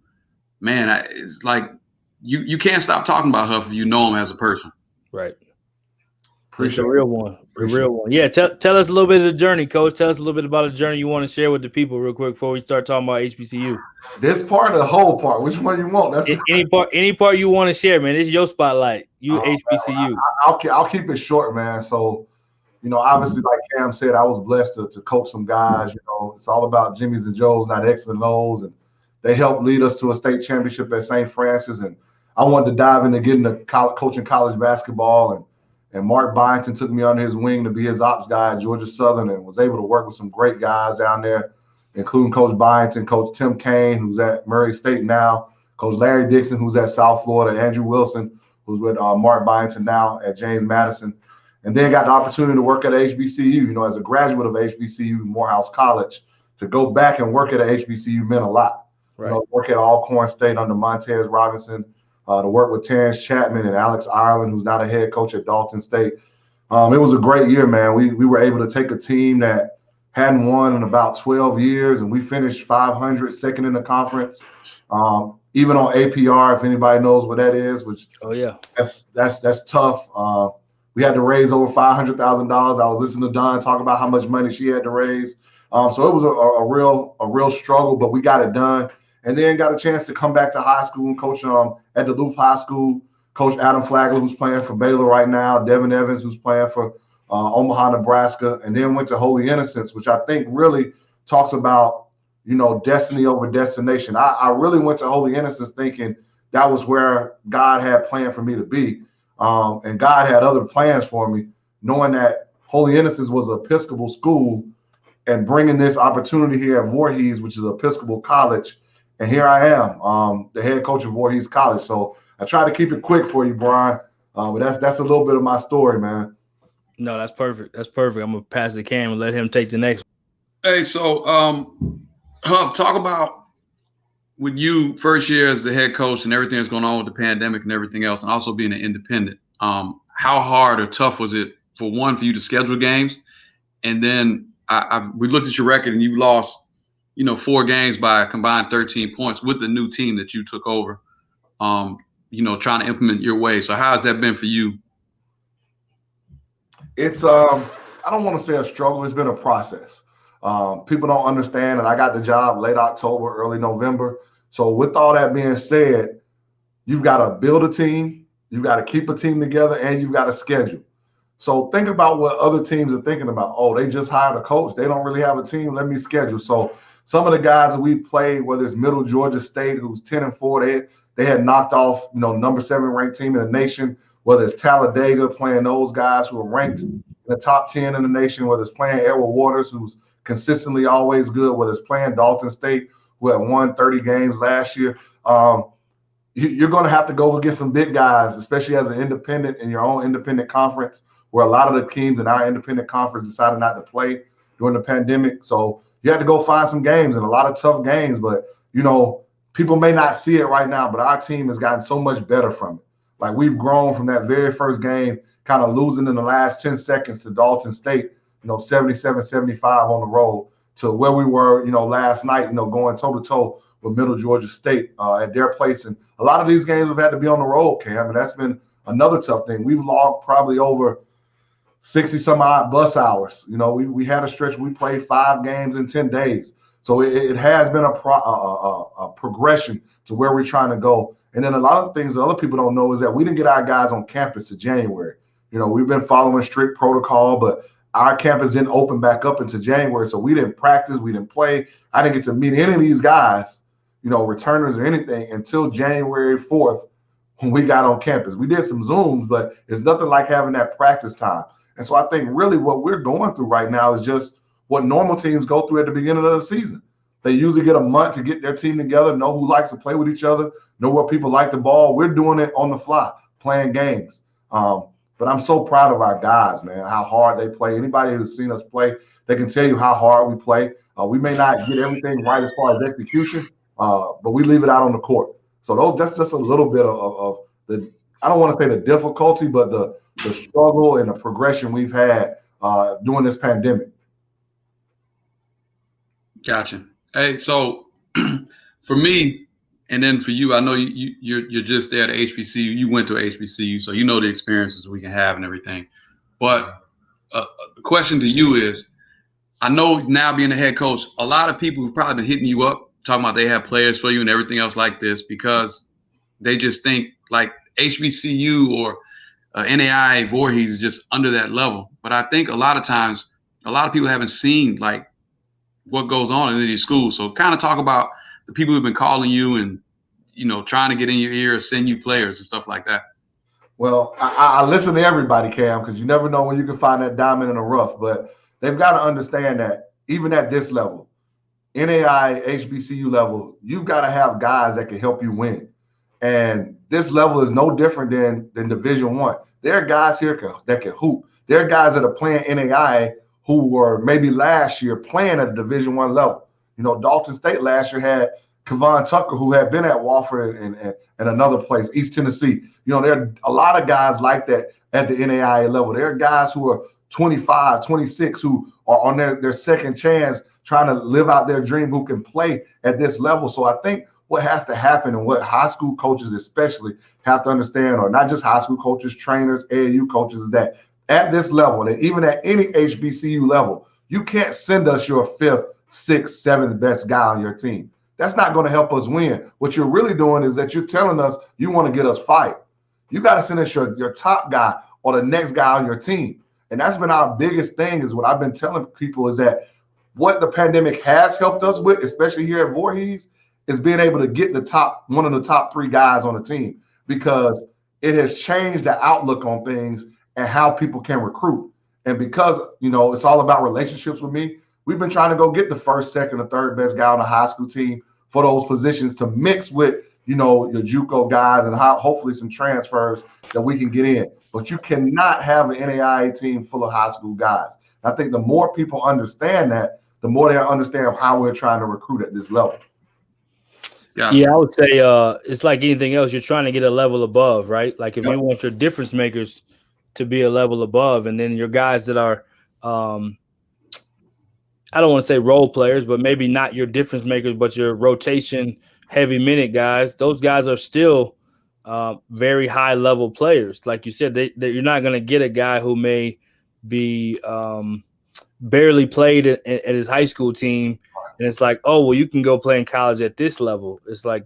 man, it's like you can't stop talking about Huff if you know him as a person. Right. Appreciate a real one. A real one. Yeah, tell us a little bit of the journey, Coach. Tell us a little bit about the journey you want to share with the people real quick before we start talking about HBCU. This part or the whole part? Which one you want? That's any part you want to share, man. This is your spotlight. You HBCU. I'll keep it short, man. So, you know, obviously, like Cam said, I was blessed to coach some guys. You know, it's all about Jimmys and Joes, not X's and O's, and they helped lead us to a state championship at St. Francis. And I wanted to dive into getting coaching college basketball, and Mark Byington took me under his wing to be his ops guy at Georgia Southern, and was able to work with some great guys down there, including Coach Byington, Coach Tim Kane, who's at Murray State now, Coach Larry Dixon, who's at South Florida, Andrew Wilson, who's with Mark Byington now at James Madison, and then got the opportunity to work at HBCU. You know, as a graduate of HBCU, Morehouse College, to go back and work at a HBCU meant a lot. Right. You know, work at Alcorn State under Montez Robinson, to work with Terrence Chapman and Alex Ireland, who's now the head coach at Dalton State. It was a great year, man. We were able to take a team that hadn't won in about 12 years, and we finished 500, second in the conference. Even on APR, if anybody knows what that is, which that's tough. We had to raise over $500,000. I was listening to Don talk about how much money she had to raise. So it was a real struggle, but we got it done. And then got a chance to come back to high school and coach at Duluth High School. Coach Adam Flagler, who's playing for Baylor right now. Devin Evans, who's playing for Omaha, Nebraska. And then went to Holy Innocents, which I think really talks about, you know, destiny over destination. I really went to Holy Innocents thinking that was where God had planned for me to be. And God had other plans for me, knowing that Holy Innocents was an Episcopal school, and bringing this opportunity here at Voorhees, which is an Episcopal college. And here I am, the head coach of Voorhees College. So I try to keep it quick for you, Brian. But that's a little bit of my story, man. No, that's perfect. That's perfect. I'm gonna pass the cam and let him take the next one. Hey, so Huff, talk about with you first year as the head coach and everything that's going on with the pandemic and everything else, and also being an independent. How hard or tough was it for you to schedule games, and then we looked at your record and you lost, 4 games by a combined 13 points with the new team that you took over, trying to implement your way. So how has that been for you? It's, I don't want to say a struggle. It's been a process. People don't understand, and I got the job late October, early November. So with all that being said, you've got to build a team, you've got to keep a team together, and you've got to schedule. So think about what other teams are thinking about. Oh, they just hired a coach. They don't really have a team. Let me schedule. So some of the guys that we played, whether it's Middle Georgia State, who's 10-4, they had knocked off, number 7 ranked team in the nation, whether it's Talladega playing those guys who are ranked in the top 10 in the nation, whether it's playing Edward Waters, who's consistently always good, whether it's playing Dalton State, who had won 30 games last year. You're going to have to go against some big guys, especially as an independent in your own independent conference, where a lot of the teams in our independent conference decided not to play during the pandemic. So you had to go find some games, and a lot of tough games. But, people may not see it right now, but our team has gotten so much better from it. Like, we've grown from that very first game, kind of losing in the last 10 seconds to Dalton State, 77-75 on the road, to where we were, last night, going toe-to-toe with Middle Georgia State at their place. And a lot of these games have had to be on the road, Cam, and that's been another tough thing. We've logged probably over 60-some-odd bus hours. We had a stretch. We played 5 games in 10 days. So it has been a progression to where we're trying to go. And then a lot of things that other people don't know is that we didn't get our guys on campus to January. We've been following strict protocol, but our campus didn't open back up into January. So we didn't practice. We didn't play. I didn't get to meet any of these guys, returners or anything, until January 4th when we got on campus. We did some Zooms, but it's nothing like having that practice time. And so I think really what we're going through right now is just what normal teams go through at the beginning of the season. They usually get a month to get their team together, know who likes to play with each other, know where people like the ball. We're doing it on the fly, playing games. But I'm so proud of our guys, man, how hard they play. Anybody who's seen us play, they can tell you how hard we play. We may not get everything right as far as execution, but we leave it out on the court. So that's just a little bit of the, I don't want to say the difficulty, but the struggle and the progression we've had during this pandemic. Gotcha. Hey, so for me, and then for you, I know you're just there at HBCU. You went to HBCU, so you know the experiences we can have and everything. But the question to you is, I know now being a head coach, a lot of people have probably been hitting you up, talking about they have players for you and everything else like this, because they just think like HBCU or NAIA, Voorhees is just under that level. But I think a lot of times, a lot of people haven't seen like what goes on in these schools. So kind of talk about the people who've been calling you and, trying to get in your ear, send you players and stuff like that. Well, I listen to everybody, Cam, because you never know when you can find that diamond in the rough. But they've got to understand that even at this level, NAIA, HBCU level, you've got to have guys that can help you win. And this level is no different than Division I. There are guys here that can hoop. There are guys that are playing NAIA who were maybe last year playing at a Division I level. Dalton State last year had Kevon Tucker, who had been at Wofford and another place, East Tennessee. There are a lot of guys like that at the NAIA level. There are guys who are 25, 26, who are on their second chance trying to live out their dream, who can play at this level. So I think what has to happen, and what high school coaches especially have to understand, or not just high school coaches, trainers, AAU coaches, is that at this level, and even at any HBCU level, you can't send us your 5th, 6th, 7th best guy on your team. That's not going to help us win. What you're really doing is that you're telling us you want to get us fired. You got to send us your top guy or the next guy on your team. And that's been our biggest thing, is what I've been telling people, is that what the pandemic has helped us with, especially here at Voorhees, is being able to get one of the top 3 guys on the team, because it has changed the outlook on things and how people can recruit. And because, it's all about relationships with me, we've been trying to go get the 1st, 2nd, or 3rd best guy on the high school team for those positions to mix with, your JUCO guys and hopefully some transfers that we can get in. But you cannot have an NAIA team full of high school guys. I think the more people understand that, the more they understand how we're trying to recruit at this level. Yeah, I would say it's like anything else. You're trying to get a level above, right? Like if you want your difference makers to be a level above, and then your guys that are, I don't want to say role players, but maybe not your difference makers, but your rotation heavy minute guys. Those guys are still very high level players. Like you said, you're not going to get a guy who may be barely played at his high school team, and it's like, oh, well, you can go play in college at this level. It's like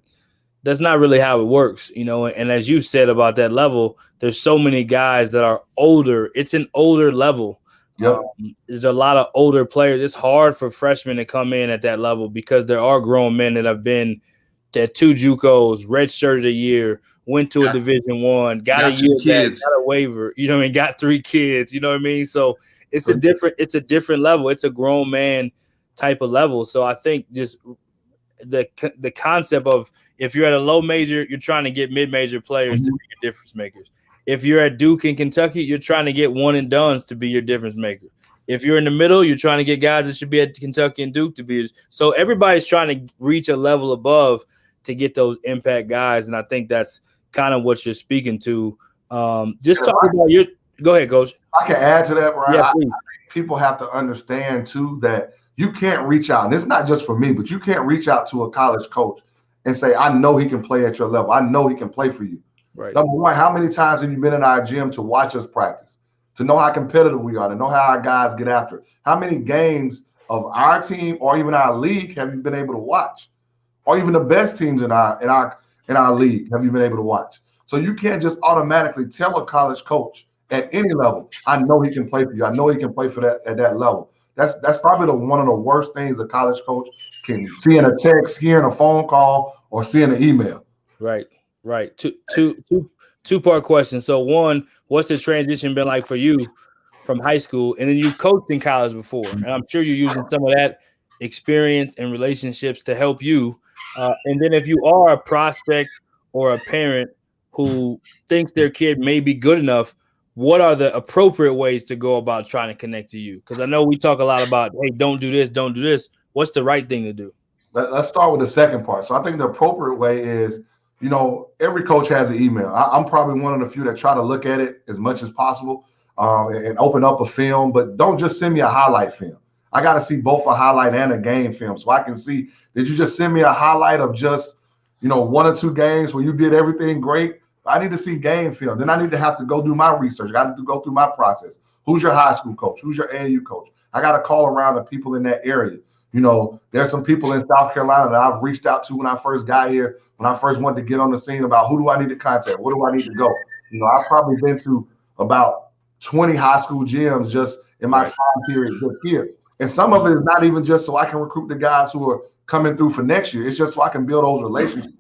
that's not really how it works, you know. And as you said about that level, there's so many guys that are older. It's an older level. Yep. There's a lot of older players. It's hard for freshmen to come in at that level because there are grown men that have been at 2 JUCOs, redshirted a year, went to a Division I, got a year back, got a waiver, you know what I mean, got 3 kids, you know what I mean? So it's a different level. It's a grown man type of level. So I think just the concept of if you're at a low major, you're trying to get mid-major players to be your difference makers. If you're at Duke in Kentucky, you're trying to get one and dones to be your difference maker. If you're in the middle, you're trying to get guys that should be at Kentucky and Duke to be. So everybody's trying to reach a level above to get those impact guys, and I think that's kind of what you're speaking to. Just talk about your – go ahead, Coach. I can add to that, Brian. Yeah, I think people have to understand, too, that you can't reach out, and it's not just for me, but you can't reach out to a college coach and say, I know he can play at your level. I know he can play for you. Right. Number one, how many times have you been in our gym to watch us practice, to know how competitive we are, to know how our guys get after it? How many games of our team or even our league have you been able to watch? Or even the best teams in our league have you been able to watch? So you can't just automatically tell a college coach at any level, I know he can play for you. I know he can play for that at that level. That's probably one of the worst things a college coach can see in a text, hearing a phone call, or seeing an email. Right. Two-part question. So one, what's the transition been like for you from high school? And then you've coached in college before, and I'm sure you're using some of that experience and relationships to help you. And then if you are a prospect or a parent who thinks their kid may be good enough, what are the appropriate ways to go about trying to connect to you? Because I know we talk a lot about, hey, don't do this, don't do this. What's the right thing to do? Let's start with the second part. So I think the appropriate way is, you know, every coach has an email. I'm probably one of the few that try to look at it as much as possible and open up a film, but don't just send me a highlight film. I got to see both a highlight and a game film so I can see, did you just send me a highlight of just, you know, 1 or 2 games where you did everything great? I need to see game film. Then I need to have to go do my research. I got to go through my process. Who's your high school coach? Who's your AAU coach? I got to call around the people in that area. You know, there's some people in South Carolina that I've reached out to when I first got here, when I first wanted to get on the scene about who do I need to contact? Where do I need to go? You know, I've probably been to about 20 high school gyms just in my time period this year. And some of it is not even just so I can recruit the guys who are coming through for next year. It's just so I can build those relationships.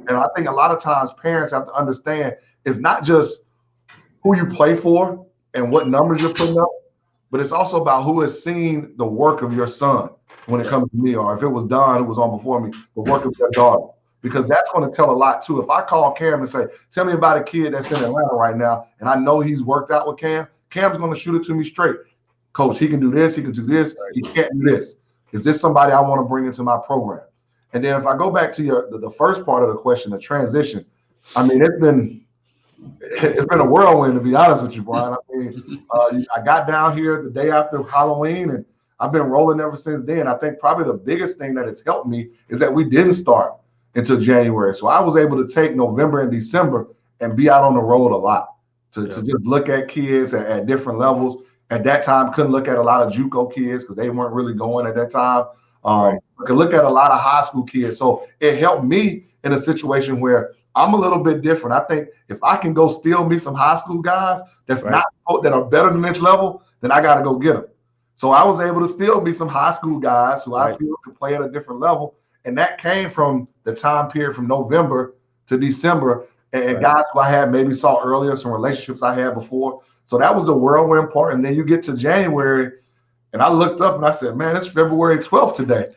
And I think a lot of times parents have to understand it's not just who you play for and what numbers you're putting up, but it's also about who has seen the work of your son when it comes to me, or if it was Don who was on before me, the work of your daughter. Because that's going to tell a lot too. If I call Cam and say, tell me about a kid that's in Atlanta right now, and I know he's worked out with Cam, Cam's going to shoot it to me straight. Coach, he can do this, he can do this, he can't do this. Is this somebody I want to bring into my program? And then if I go back to the first part of the question, the transition, I mean, it's been a whirlwind, to be honest with you, Brian. I mean, I got down here the day after Halloween, and I've been rolling ever since then. I think probably the biggest thing that has helped me is that we didn't start until January. So I was able to take November and December and be out on the road a lot to just look at kids at different levels. At that time, couldn't look at a lot of JUCO kids because they weren't really going at that time. Could look at a lot of high school kids. So it helped me in a situation where I'm a little bit different. I think if I can go steal me some high school guys that are better than this level, then I got to go get them. So I was able to steal me some high school guys who I feel could play at a different level. And that came from the time period from November to December. And guys who I had maybe saw earlier, some relationships I had before. So that was the whirlwind part. And then you get to January, and I looked up and I said, man, it's February 12th today.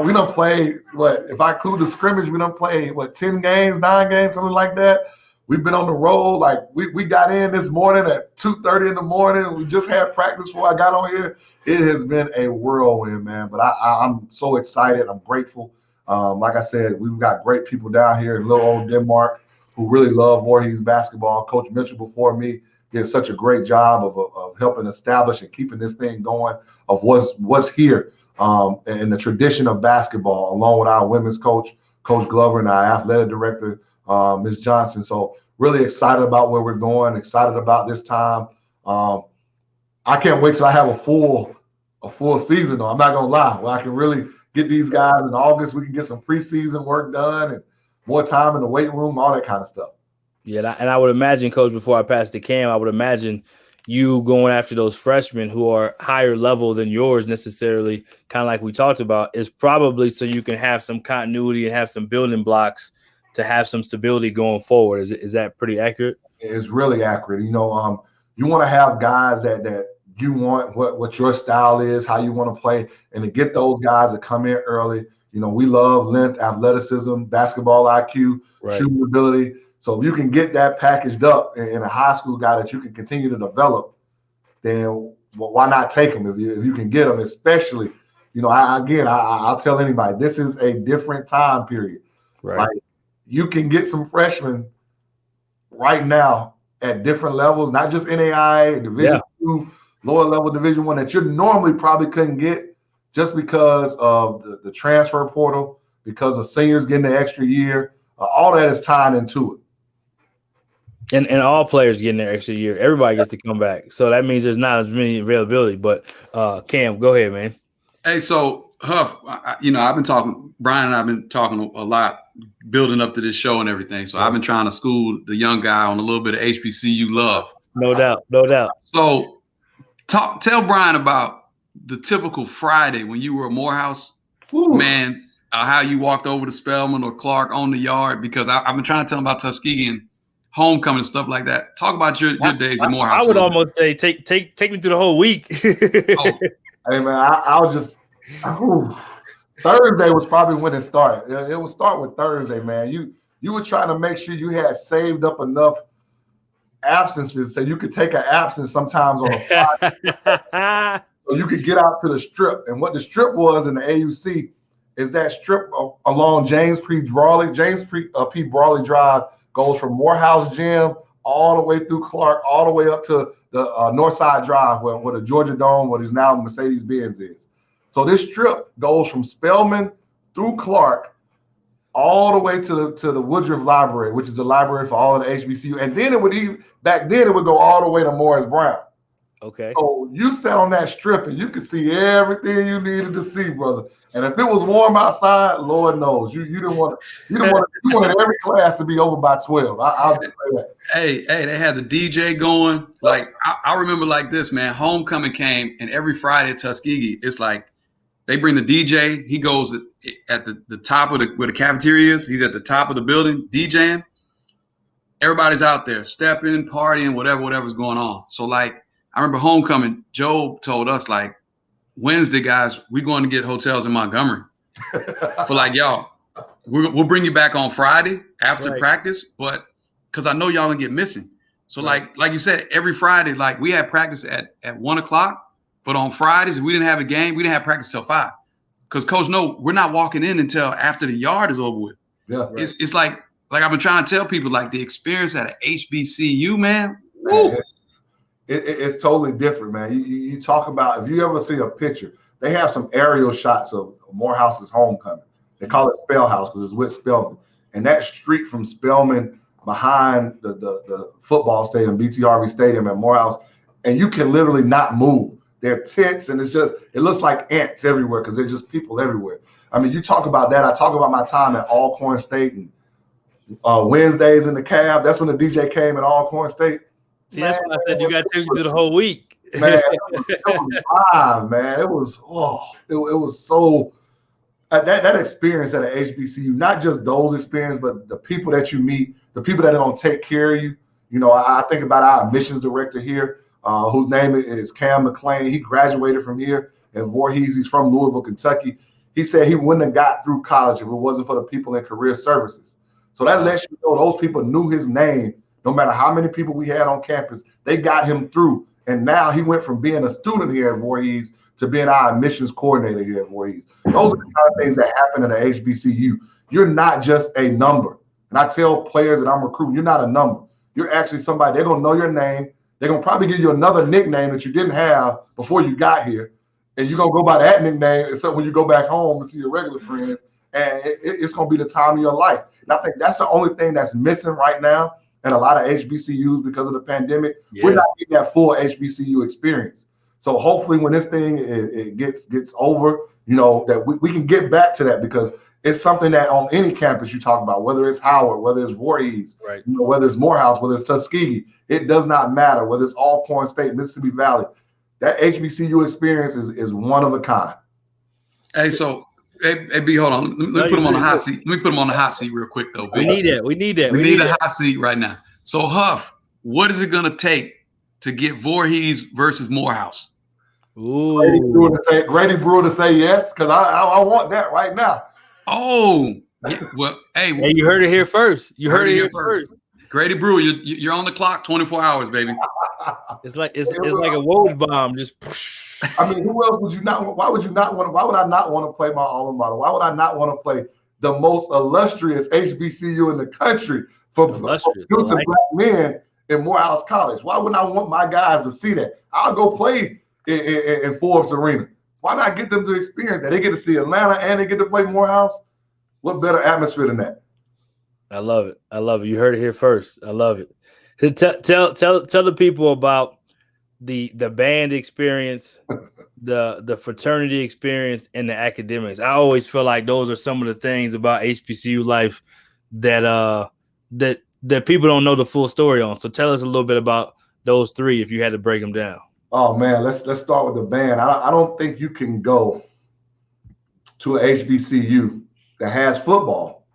We done played, if I include the scrimmage, we done played, 10 games, 9 games, something like that. We've been on the road. Like, we got in this morning at 2:30 in the morning, and we just had practice before I got on here. It has been a whirlwind, man. But I'm so excited. I'm grateful. Like I said, we've got great people down here in little old Denmark who really love Voorhees basketball. Coach Mitchell before me did such a great job of helping establish and keeping this thing going of what's here and the tradition of basketball, along with our women's coach, Coach Glover, and our athletic director, Ms. Johnson. So really excited about where we're going, excited about this time. I can't wait till I have a full season, though. I'm not going to lie. Well, I can really get these guys in August. We can get some preseason work done and more time in the weight room, all that kind of stuff. Yeah, and I would imagine, Coach, before I pass to Cam, I would imagine you going after those freshmen who are higher level than yours necessarily, kind of like we talked about, is probably so you can have some continuity and have some building blocks to have some stability going forward. Is that pretty accurate? It's really accurate. You know, you want to have guys that you want what your style is, how you want to play, and to get those guys to come in early. You know, we love length, athleticism, basketball IQ, shooting ability. So if you can get that packaged up in a high school guy that you can continue to develop, then why not take them if you can get them? Especially, you know, I'll tell anybody, this is a different time period. Right. Like, you can get some freshmen right now at different levels, not just NAIA, Division II, lower level Division I, that you normally probably couldn't get just because of the transfer portal, because of seniors getting the extra year. All that is tied into it. And all players getting their extra year. Everybody gets to come back. So that means there's not as many availability. But Cam, go ahead, man. Hey, so Huff, I've been talking, Brian and I've been talking a lot building up to this show and everything. So I've been trying to school the young guy on a little bit of HBCU love. No doubt. So tell Brian about the typical Friday when you were at Morehouse, man, how you walked over to Spelman or Clark on the yard, because I've been trying to tell him about Tuskegee and homecoming and stuff like that. Talk about your days at Morehouse. I would almost say take me through the whole week. Hey man, I was just Thursday was probably when it started. It would start with Thursday, man. You were trying to make sure you had saved up enough absences so you could take an absence sometimes on a Friday, so you could get out to the strip. And what the strip was in the AUC is that strip along James P. Brawley Drive goes from Morehouse Gym all the way through Clark, all the way up to the Northside Drive where the Georgia Dome, what is now Mercedes-Benz is. So this strip goes from Spelman through Clark all the way to the Woodruff Library, which is the library for all of the HBCU. And then back then it would go all the way to Morris Brown. Okay. So you sat on that strip and you could see everything you needed to see, brother. And if it was warm outside, Lord knows you wanted every class to be over by 12. I'll just say that. Hey, they had the DJ going. Like I remember like this, man. Homecoming came, and every Friday at Tuskegee, it's like they bring the DJ. He goes at the top of where the cafeteria is. He's at the top of the building DJing. Everybody's out there stepping, partying, whatever's going on. So like I remember homecoming. Joe told us like, Wednesday, guys, we're going to get hotels in Montgomery for like y'all. We'll bring you back on Friday after practice, but because I know y'all gonna get missing. So like you said, every Friday, like we had practice at 1:00, but on Fridays, if we didn't have a game, we didn't have practice till 5. Because Coach, no, we're not walking in until after the yard is over with. Yeah, it's like I've been trying to tell people, like the experience at an HBCU, man. Woo. It's totally different, man. You talk about, if you ever see a picture, they have some aerial shots of Morehouse's homecoming. They call it Spell House because it's with Spelman. And that street from Spelman behind the football stadium, BT Harvey Stadium at Morehouse, and you can literally not move. They're tents, and it looks like ants everywhere because there's just people everywhere. I mean, you talk about that. I talk about my time at Alcorn State and Wednesdays in the cab. That's when the DJ came at Alcorn State. See, that's why I said you got to take me through the whole week. Man, it was live, man. It was so that experience at an HBCU, not just those experiences, but the people that you meet, the people that are going to take care of you. You know, I think about our admissions director here, whose name is Cam McLean. He graduated from here at Voorhees. He's from Louisville, Kentucky. He said he wouldn't have got through college if it wasn't for the people in career services. So that lets you know those people knew his name. No matter how many people we had on campus, they got him through. And now he went from being a student here at Voorhees to being our admissions coordinator here at Voorhees. Those are the kind of things that happen in an HBCU. You're not just a number. And I tell players that I'm recruiting, you're not a number. You're actually somebody. They're going to know your name. They're going to probably give you another nickname that you didn't have before you got here. And you're going to go by that nickname except when you go back home and see your regular friends. And it's going to be the time of your life. And I think that's the only thing that's missing right now at a lot of HBCUs because of the pandemic. Yeah. We're not getting that full HBCU experience. So hopefully when this thing it gets over, you know, that we can get back to that, because it's something that on any campus you talk about, whether it's Howard, whether it's Voorhees, right, you know, whether it's Morehouse, whether it's Tuskegee, it does not matter, whether it's Alcorn State, Mississippi Valley. That HBCU experience is one of a kind. Hey, so hey, B, hold on. Let me put him on the hot seat. Let me put him on the hot seat real quick, though. B. We need that. We need that. We need a hot seat right now. So, Huff, what is it going to take to get Voorhees versus Morehouse? Ooh. Grady Brewer to say yes, because I want that right now. Oh, yeah, well, hey, you heard it here first. You heard it here first. Grady Brewer, you're on the clock, 24 hours, baby. It's like like a Woj bomb, just. I mean, who else would you not? Why would you not want? Why would I not want to play my alma mater? Why would I not want to play the most illustrious HBCU in the country for producing black men in Morehouse College? Why wouldn't I want my guys to see that? I'll go play in Forbes Arena. Why not get them to experience that? They get to see Atlanta and they get to play Morehouse. What better atmosphere than that? I love it. I love it. You heard it here first. I love it. Tell the people about the band experience, the fraternity experience, and the academics. I always feel like those are some of the things about HBCU life that that people don't know the full story on. So tell us a little bit about those three if you had to break them down. Oh man, let's start with the band. I don't think you can go to a HBCU that has football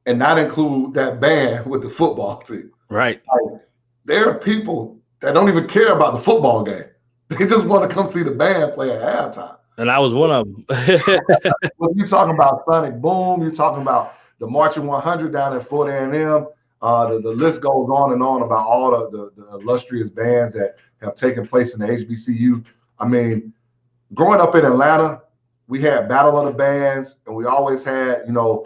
and not include that band with the football team. Right. Like, there are people that don't even care about the football game. They just want to come see the band play at halftime. And I was one of them. When you're talking about Sonic Boom, you're talking about the Marching 100 down at Fort A&M. The list goes on and on about all the illustrious bands that have taken place in the HBCU. I mean, growing up in Atlanta, we had Battle of the Bands, and we always had, you know,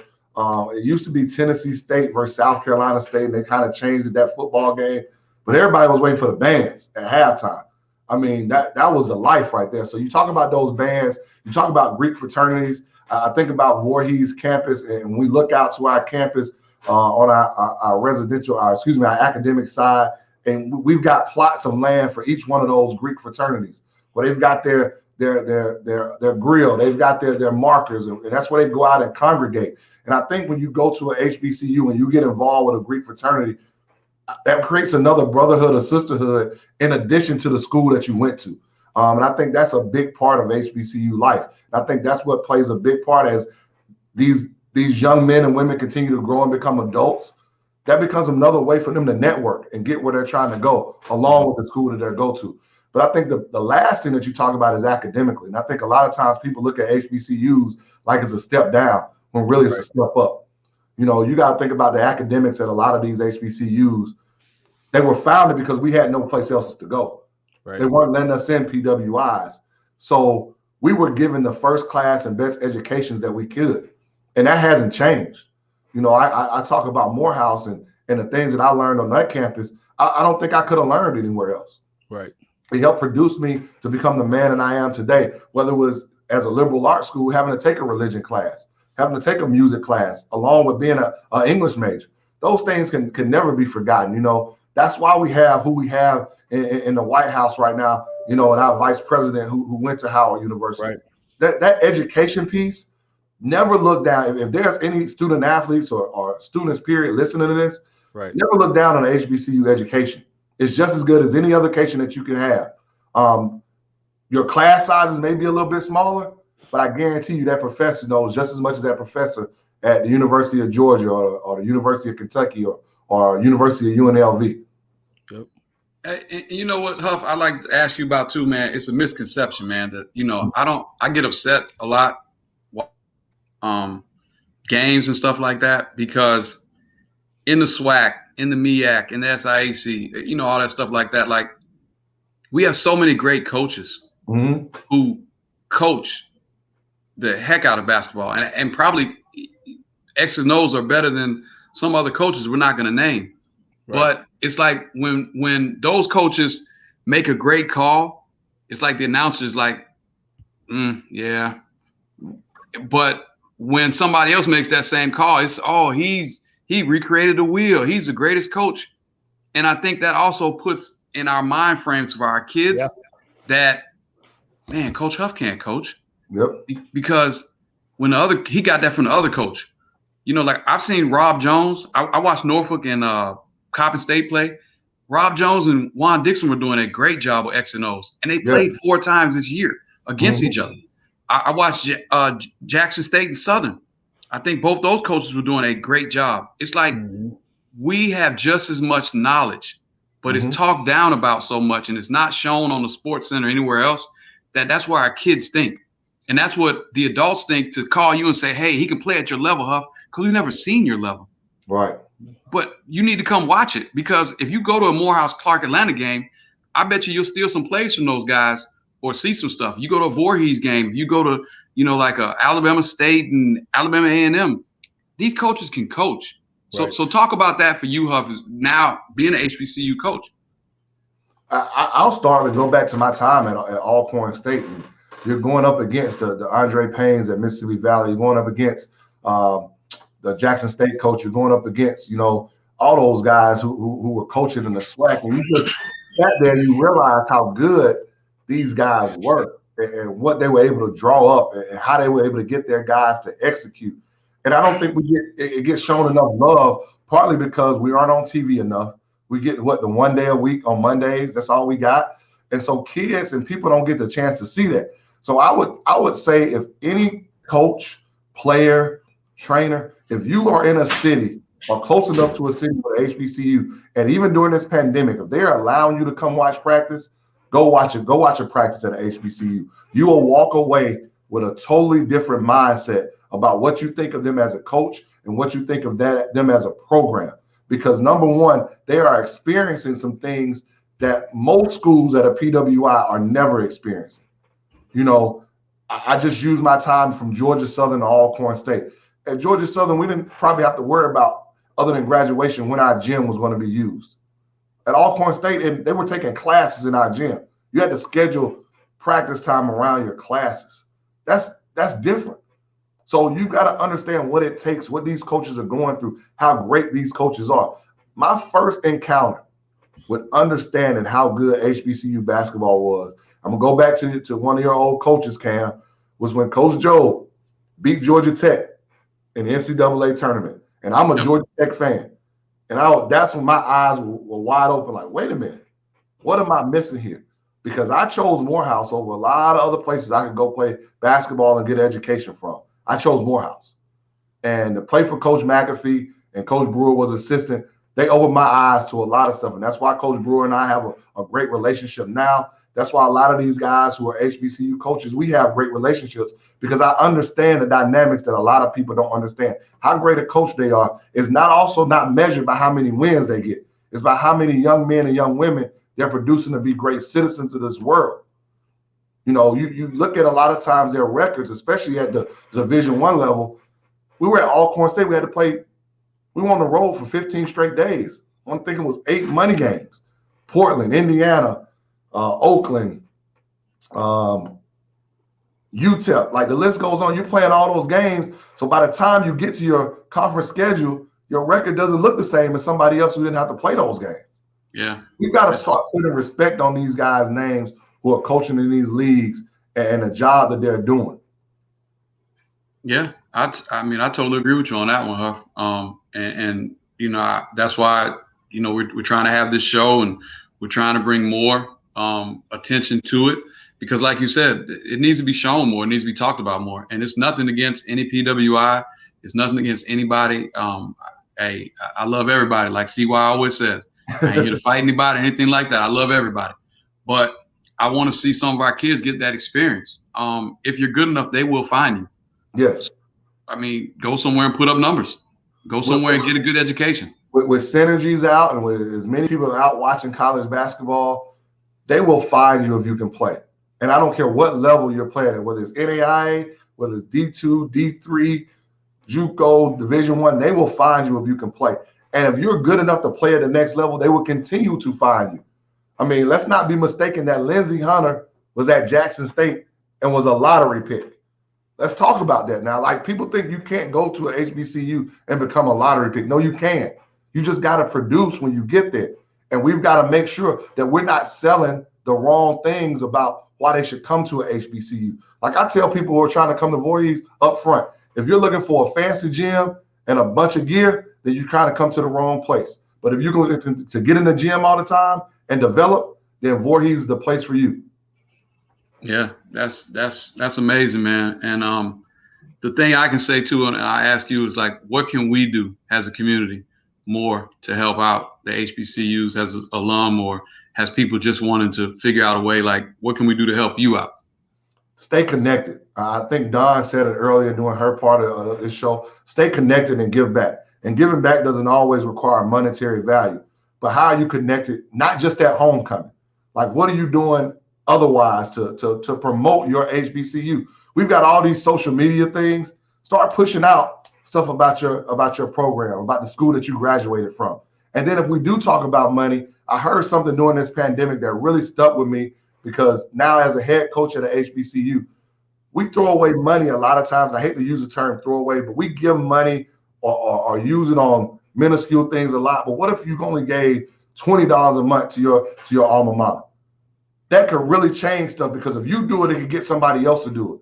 it used to be Tennessee State versus South Carolina State, and they kind of changed that football game. But everybody was waiting for the bands at halftime. I mean, that was a life right there. So you talk about those bands, you talk about Greek fraternities. I think about Voorhees campus, and we look out to our campus on our residential, our academic side, and we've got plots of land for each one of those Greek fraternities where they've got their grill, they've got their markers, and that's where they go out and congregate. And I think when you go to a HBCU and you get involved with a Greek fraternity, that creates another brotherhood or sisterhood in addition to the school that you went to. And I think that's a big part of HBCU life. And I think that's what plays a big part as these young men and women continue to grow and become adults. That becomes another way for them to network and get where they're trying to go, along with the school that they're go to. But I think the last thing that you talk about is academically. And I think a lot of times people look at HBCUs like it's a step down when really it's a step up. You know, you got to think about the academics at a lot of these HBCUs. They were founded because we had no place else to go. Right. They weren't letting us in PWIs. So we were given the first class and best educations that we could. And that hasn't changed. You know, I talk about Morehouse and the things that I learned on that campus. I don't think I could have learned anywhere else. Right. It helped produce me to become the man that I am today, whether it was as a liberal arts school, having to take a religion class, having to take a music class, along with being an English major. Those things can never be forgotten. You know, that's why we have who we have in the White House right now, you know, and our vice president who went to Howard University. Right. That education piece, never look down. If there's any student athletes or students, period, listening to this, right, never look down on the HBCU education. It's just as good as any other education that you can have. Your class sizes may be a little bit smaller, but I guarantee you that professor knows just as much as that professor at the University of Georgia or the University of Kentucky or University of UNLV. Yep. Hey, you know what, Huff, I'd like to ask you about too, man. It's a misconception, man, that, you know, I get upset a lot games and stuff like that, because in the SWAC, in the MEAC, in the SIAC, you know, all that stuff like that, like, we have so many great coaches who coach the heck out of basketball, and probably X's and O's are better than some other coaches we're not going to name. Right. But it's like when those coaches make a great call, it's like the announcer's like, yeah. But when somebody else makes that same call, it's, he recreated the wheel. He's the greatest coach. And I think that also puts in our mind frames for our kids that, man, Coach Huff can't coach. Yep. Because when he got that from the other coach. You know, like I've seen Rob Jones. I watched Norfolk and Coppin State play. Rob Jones and Juan Dixon were doing a great job with X and O's, and they played 4 times this year against each other. I watched Jackson State and Southern. I think both those coaches were doing a great job. It's like we have just as much knowledge, but it's talked down about so much, and it's not shown on the Sports Center anywhere else. That's where our kids think, and that's what the adults think, to call you and say, "Hey, he can play at your level, Huff," because we've never seen your level. Right. But you need to come watch it, because if you go to a Morehouse Clark Atlanta game, I bet you'll steal some plays from those guys or see some stuff. You go to a Voorhees game, you go to, like a Alabama State and Alabama A&M. These coaches can coach. So talk about that for you, Huff, now being an HBCU coach. I'll start to go back to my time at Alcorn State. And you're going up against the Andre Paynes at Mississippi Valley. You're going up against the Jackson State coach. You're going up against, all those guys who were coaching in the SWAC. And you just sat there and you realize how good these guys were and what they were able to draw up and how they were able to get their guys to execute. And I don't think it gets shown enough love, partly because we aren't on TV enough. We get the 1 day a week on Mondays. That's all we got. And so kids and people don't get the chance to see that. So I would say, if any coach, player, trainer, if you are in a city or close enough to a city with HBCU, and even during this pandemic, if they're allowing you to come watch practice, go watch it. Go watch a practice at an HBCU. You will walk away with a totally different mindset about what you think of them as a coach and what you think of them as a program. Because number one, they are experiencing some things that most schools at a PWI are never experiencing. I just used my time from Georgia Southern to Alcorn State. At Georgia Southern, we didn't probably have to worry about, other than graduation, when our gym was going to be used. At Alcorn State, they were taking classes in our gym. You had to schedule practice time around your classes. That's different. So you got to understand what it takes, what these coaches are going through, how great these coaches are. My first encounter with understanding how good HBCU basketball was, I'm going to go back to one of your old coaches, Cam, was when Coach Joe beat Georgia Tech in the NCAA tournament. And I'm a Georgia Tech fan. And that's when my eyes were wide open, like, wait a minute, what am I missing here? Because I chose Morehouse over a lot of other places I could go play basketball and get education from. I chose Morehouse. And to play for Coach McAfee and Coach Brewer was assistant, they opened my eyes to a lot of stuff. And that's why Coach Brewer and I have a great relationship now. That's why a lot of these guys who are HBCU coaches, we have great relationships, because I understand the dynamics that a lot of people don't understand. How great a coach they are is not measured by how many wins they get. It's by how many young men and young women they're producing to be great citizens of this world. You look at a lot of times their records, especially at the Division I level. We were at Alcorn State. We had to play. We were on the road for 15 straight days. I'm thinking it was 8 money games. Portland, Indiana, Oakland, UTEP. Like the list goes on. You're playing all those games. So by the time you get to your conference schedule, your record doesn't look the same as somebody else who didn't have to play those games. Yeah. We've got to start putting respect on these guys' names who are coaching in these leagues and the job that they're doing. Yeah, I totally agree with you on that one, Huff. That's why, we're trying to have this show, and we're trying to bring more attention to it, because like you said, it needs to be shown more. It needs to be talked about more. And it's nothing against any PWI. It's nothing against anybody. Hey, I love everybody. Like CY always says, I ain't here to fight anybody, anything like that. I love everybody. But I want to see some of our kids get that experience. If you're good enough, they will find you. Yes. Go somewhere and put up numbers. Go somewhere and get a good education. With synergies out and with as many people out watching college basketball, they will find you if you can play. And I don't care what level you're playing at, whether it's NAIA, whether it's D2, D3, JUCO, Division I, they will find you if you can play. And if you're good enough to play at the next level, they will continue to find you. Let's not be mistaken that Lindsey Hunter was at Jackson State and was a lottery pick. Let's talk about that now. Like, people think you can't go to an HBCU and become a lottery pick. No, you can't. You just got to produce when you get there. And we've got to make sure that we're not selling the wrong things about why they should come to an HBCU. Like I tell people who are trying to come to Voorhees up front, if you're looking for a fancy gym and a bunch of gear, then you kind of come to the wrong place. But if you're looking to get in the gym all the time and develop, then Voorhees is the place for you. Yeah, that's amazing, man. And the thing I can say too, and I ask you, is like, what can we do as a community more to help out the HBCUs as an alum, or has people just wanting to figure out a way, like, what can we do to help you out? Stay connected. I think Dawn said it earlier during her part of this show. Stay connected and give back. And giving back doesn't always require monetary value, but how are you connected, not just at homecoming? Like, what are you doing otherwise to promote your HBCU? We've got all these social media things. Start pushing out stuff about your program, about the school that you graduated from. And then if we do talk about money, I heard something during this pandemic that really stuck with me, because now as a head coach at a HBCU, we throw away money a lot of times. I hate to use the term throw away, but we give money or use it on minuscule things a lot. But what if you only gave $20 a month to your alma mater? That could really change stuff, because if you do it, it could get somebody else to do it.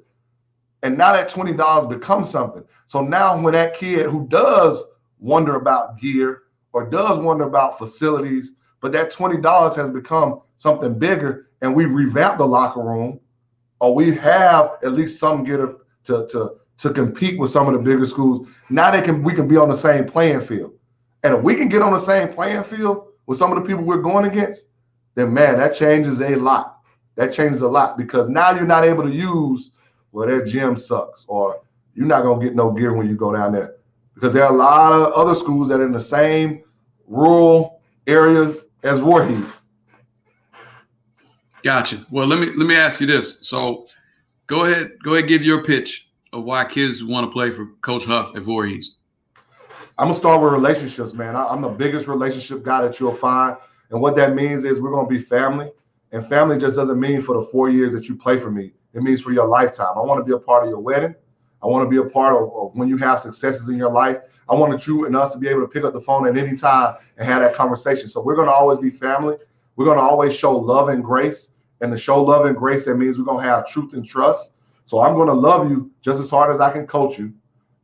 And now that $20 becomes something. So now when that kid who does wonder about gear or does wonder about facilities, but that $20 has become something bigger, and we've revamped the locker room, or we have at least some gear to compete with some of the bigger schools. Now we can be on the same playing field. And if we can get on the same playing field with some of the people we're going against, then man, that changes a lot. That changes a lot, because now you're not able to use, well, that gym sucks, or you're not going to get no gear when you go down there, because there are a lot of other schools that are in the same rural areas as Voorhees. Gotcha. Well, let me ask you this. So go ahead, give your pitch of why kids want to play for Coach Huff at Voorhees. I'm going to start with relationships, man. I'm the biggest relationship guy that you'll find. And what that means is we're going to be family. And family just doesn't mean for the 4 years that you play for me. It means for your lifetime. I want to be a part of your wedding. I want to be a part of when you have successes in your life. I want you and us to be able to pick up the phone at any time and have that conversation. So we're going to always be family. We're going to always show love and grace. And to show love and grace, that means we're going to have truth and trust. So I'm going to love you just as hard as I can coach you.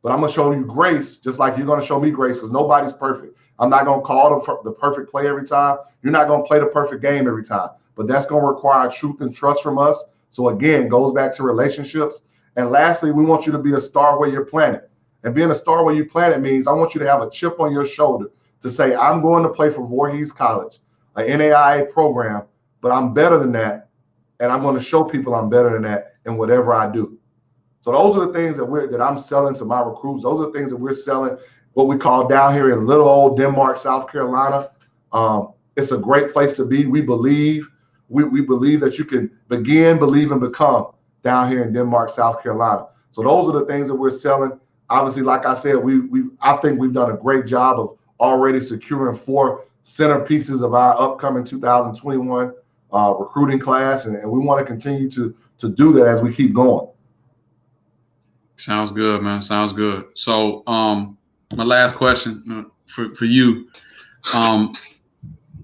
But I'm going to show you grace just like you're going to show me grace, because nobody's perfect. I'm not going to call the perfect play every time. You're not going to play the perfect game every time. But that's going to require truth and trust from us. So again, goes back to relationships. And lastly, we want you to be a star where you're planted. And being a star where you planted means I want you to have a chip on your shoulder to say, I'm going to play for Voorhees College, an NAIA program, but I'm better than that. And I'm going to show people I'm better than that in whatever I do. So those are the things that I'm selling to my recruits. Those are the things that we're selling, what we call down here in little old Denmark, South Carolina. It's a great place to be. We believe that you can begin, believe, and become down here in Denmark, South Carolina. So those are the things that we're selling. Obviously, like I said, I think we've done a great job of already securing 4 centerpieces of our upcoming 2021 recruiting class, and we want to continue to do that as we keep going. Sounds good, man. Sounds good. So my last question for you,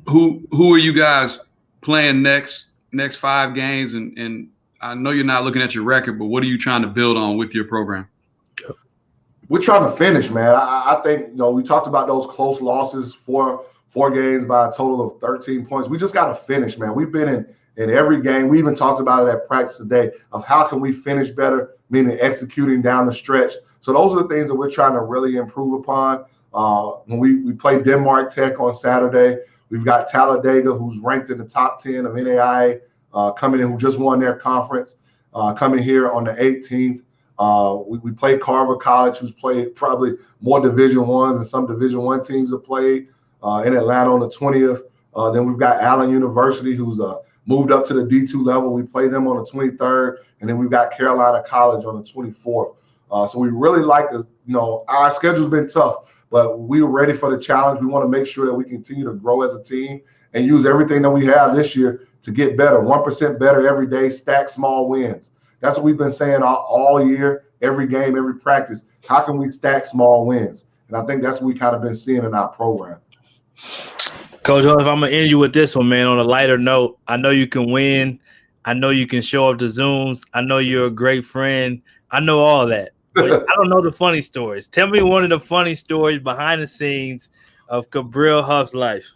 who are you guys playing next 5 games? And I know you're not looking at your record, but what are you trying to build on with your program? We're trying to finish, man. I think, we talked about those close losses, 4 games by a total of 13 points. We just got to finish, man. We've been in every game. We even talked about it at practice today of how can we finish better, meaning executing down the stretch. So those are the things that we're trying to really improve upon. When we play Denmark Tech on Saturday, we've got Talladega, who's ranked in the top 10 of NAIA, coming in, who just won their conference, coming here on the 18th. We played Carver College, who's played probably more Division Is and some Division I teams have played in Atlanta on the 20th. Then we've got Allen University, who's moved up to the D2 level. We play them on the 23rd. And then we've got Carolina College on the 24th. So we really like our schedule's been tough, but we were ready for the challenge. We want to make sure that we continue to grow as a team and use everything that we have this year to get better, 1% better every day, stack small wins. That's what we've been saying all year, every game, every practice. How can we stack small wins? And I think that's what we kind of been seeing in our program. Coach Huff, I'm gonna end you with this one, man. On a lighter note, I know you can win. I know you can show up to Zooms. I know you're a great friend. I know all that, but I don't know the funny stories. Tell me one of the funny stories behind the scenes of Cabral Huff's life.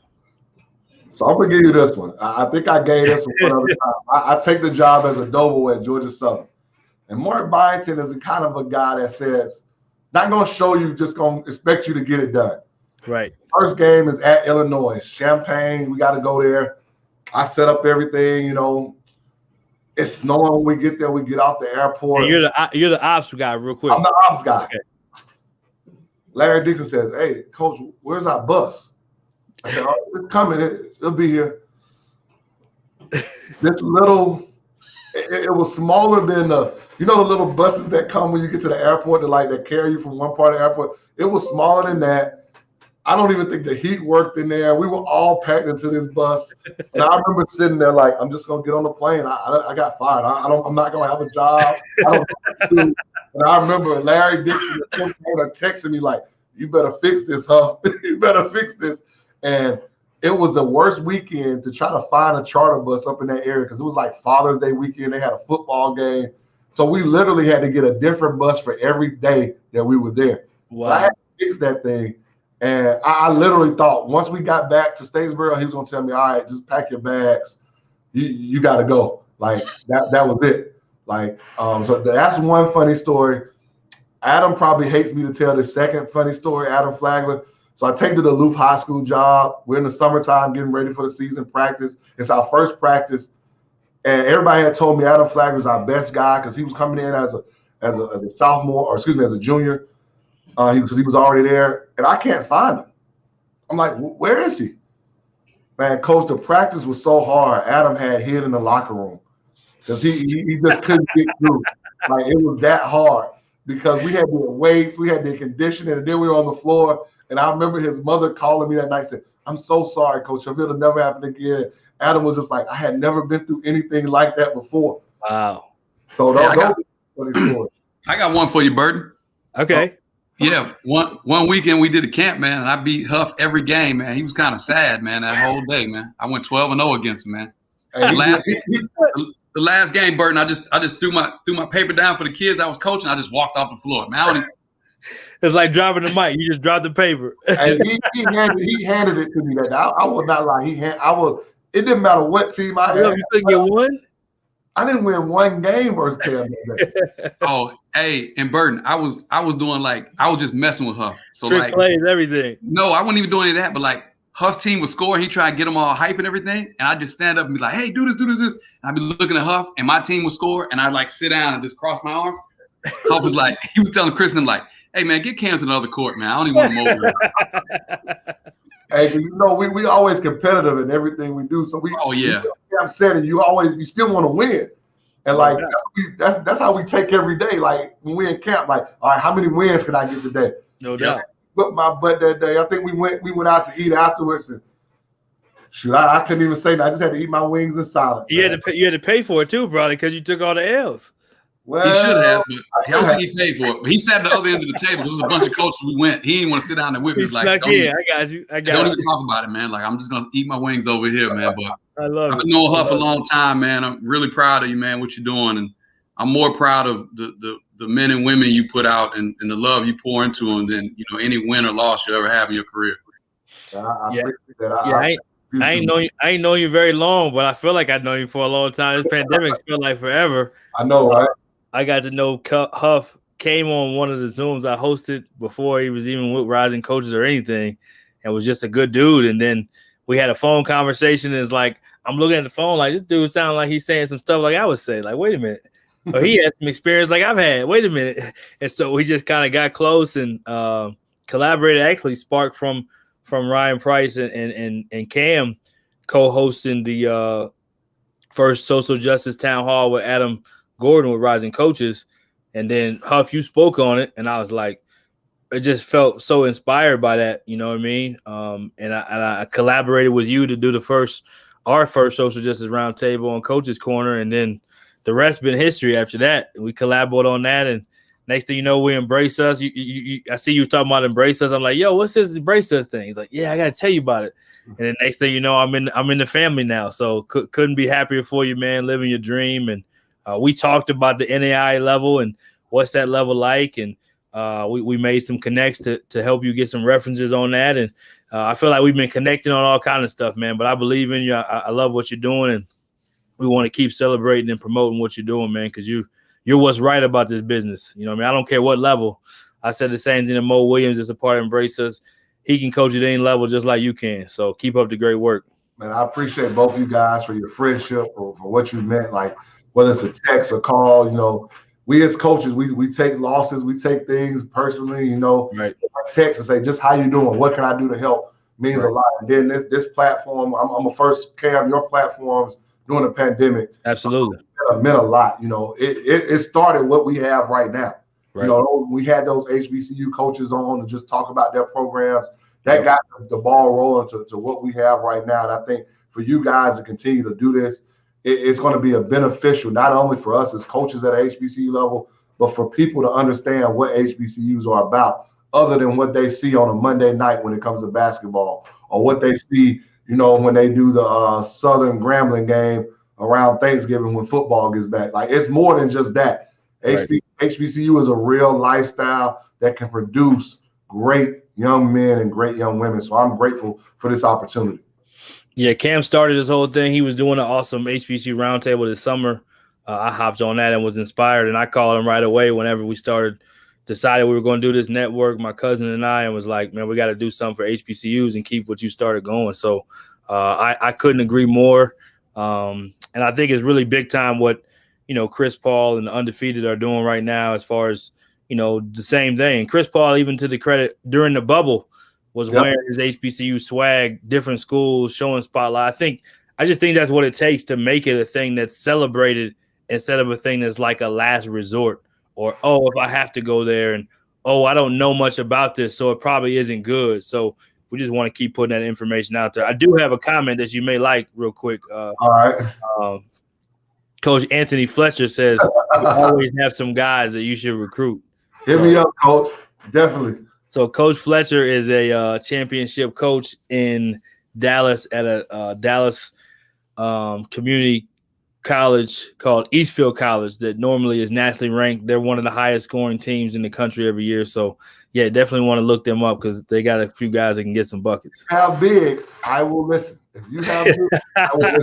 So I'm gonna give you this one. I think I gave this one other time. I take the job as a double at Georgia Southern, and Mark Byington is the kind of a guy that says, not gonna show you, just gonna expect you to get it done. Right. First game is at Illinois, Champaign. We got to go there. I set up everything. You know, it's snowing when we get there. We get off the airport. And you're the ops guy, real quick. I'm the ops guy. Okay. Larry Dixon says, "Hey, Coach, where's our bus?" I said, "Oh, it's coming. It'll be here." This little, it was smaller than the little buses that come when you get to the airport that carry you from one part of the airport. It was smaller than that. I don't even think the heat worked in there. We were all packed into this bus. And I remember sitting there like, I'm just going to get on the plane. I got fired. I'm not going to have a job. I don't know what to do. And I remember Larry Dixon texting me like, you better fix this, Huff. You better fix this. And it was the worst weekend to try to find a charter bus up in that area because it was like Father's Day weekend. They had a football game. So we literally had to get a different bus for every day that we were there. Wow. But I had to fix that thing. And I literally thought once we got back to Statesboro, he was going to tell me, all right, just pack your bags. You got to go. Like that was it. Like, so that's one funny story. Adam probably hates me to tell the second funny story, Adam Flagler. So I take the Duluth High School job. We're in the summertime getting ready for the season practice. It's our first practice. And everybody had told me Adam Flagler was our best guy because he was coming in as a sophomore, or excuse me, as a junior. Because he was already there, and I can't find him. I'm like, where is he? Man, Coach, the practice was so hard. Adam had hid in the locker room because he just couldn't get through. Like, it was that hard because we had the weights, we had the conditioning, and then we were on the floor. And I remember his mother calling me that night and said, "I'm so sorry, Coach. It'll never happen again." Adam was just like, I had never been through anything like that before. Wow. So I got one for you, Burton. Okay. Yeah, one weekend we did a camp, man, and I beat Huff every game, man. He was kind of sad, man, that whole day, man. I went 12-0 against him, man. The last game, Burton, I just threw my paper down for the kids I was coaching. I just walked off the floor, man. It's like dropping the mic. You just dropped the paper. And he handed it to me that day. I will not lie. It didn't matter what team I had. You couldn't get one? I didn't win one game versus Cam that day. Oh, hey, and Burton, I was doing I was just messing with Huff. So trick plays, everything. No, I wasn't even doing any of that, but Huff's team was scoring. He tried to get them all hype and everything. And I just stand up and be like, hey, do this. And I'd be looking at Huff, and my team would score, and I'd sit down and just cross my arms. Huff was he was telling Chris and him, hey, man, get Cam to the other court, man. I don't even want him over there. Hey, we always competitive in everything we do. So I'm saying you still want to win. And that's how we take every day. Like when we in camp, all right, how many wins can I get today? No doubt. But my butt that day, I think we went out to eat afterwards, and shoot, I couldn't even say that. I just had to eat my wings in silence. You had to pay for it too, probably, because you took all the L's. Well, he should have, but I don't think he paid for it. But he sat at the other end of the table. There was a bunch of coaches. We went. He didn't want to sit down there with me. I got you. Don't even talk about it, man. I'm just gonna eat my wings over here, man. But I love it. I've been knowing Huff a long time, man. I'm really proud of you, man. What you're doing, and I'm more proud of the men and women you put out and the love you pour into them than any win or loss you ever have in your career. I ain't known you very long, but I feel like I've known you for a long time. This pandemic felt like forever. I know, right? I got to know Huff, came on one of the Zooms I hosted before he was even with Rising Coaches or anything, and was just a good dude. And then we had a phone conversation, and it's I'm looking at the phone this dude sounds like he's saying some stuff like I would say. Wait a minute. Or he had some experience like I've had. Wait a minute. And so we just kind of got close and collaborated, actually sparked from Ryan Price and Cam co-hosting the first social justice town hall with Adam Gordon with Rising Coaches. And then Huff, you spoke on it, and I was like, it just felt so inspired by that, you know what I mean? And I collaborated with you to do our first social justice roundtable on Coach's Corner, and then the rest been history after that. We collaborated on that, and Next thing you know, we embrace us. I see you talking about embrace us. I'm like, yo, what's this embrace us thing? He's like, yeah, I got to tell you about it. And then next thing you know, I'm in the family now. So couldn't be happier for you, man, living your dream. And we talked about the NAIA level and what's that level like. And we made some connects to help you get some references on that. And I feel like we've been connecting on all kind of stuff, man. But I believe in you. I love what you're doing. And we want to keep celebrating and promoting what you're doing, man, because you're what's right about this business. You know what I mean? I don't care what level. I said the same thing to Mo Williams is a part of Embrace Us. He can coach at any level just like you can. So keep up the great work. Man, I appreciate both of you guys for your friendship, for what you meant. Like, whether it's a text or call, you know, we as coaches, we take losses, we take things personally, you know. Right. Text and say, just how you doing? What can I do to help? Means a lot. And then this platform, I'm a first Cam, your platforms during the pandemic. Absolutely. Meant a lot. You know, it started what we have right now. Right. You know, we had those HBCU coaches on to just talk about their programs. That got the ball rolling to what we have right now. And I think for you guys to continue to do this, it's going to be a beneficial, not only for us as coaches at a HBCU level, but for people to understand what HBCUs are about, other than what they see on a Monday night when it comes to basketball, or what they see, you know, when they do the Southern Grambling game around Thanksgiving when football gets back. Like, it's more than just that. Right. HBCU is a real lifestyle that can produce great young men and great young women. So I'm grateful for this opportunity. Yeah, Cam started this whole thing. He was doing an awesome HBCU roundtable this summer. I hopped on that and was inspired, and I called him right away whenever we decided we were going to do this network, my cousin and I, and was like, man, we got to do something for HBCUs and keep what you started going. So I couldn't agree more. And I think it's really big time what, you know, Chris Paul and the Undefeated are doing right now as far as, you know, the same thing. Chris Paul, even to the credit, during the bubble, was wearing his HBCU swag, different schools, showing Spotlight. I just think that's what it takes to make it a thing that's celebrated instead of a thing that's like a last resort, or, oh, if I have to go there, and, oh, I don't know much about this, so it probably isn't good. So we just want to keep putting that information out there. I do have a comment that you may like real quick. All right. Coach Anthony Fletcher says you always have some guys that you should recruit. Hit me up, Coach. Definitely. So Coach Fletcher is a championship coach in Dallas at a Dallas community college called Eastfield College that normally is nationally ranked. They're one of the highest scoring teams in the country every year. So, yeah, definitely want to look them up because they got a few guys that can get some buckets. Have bigs, I will listen. If you have bigs, I will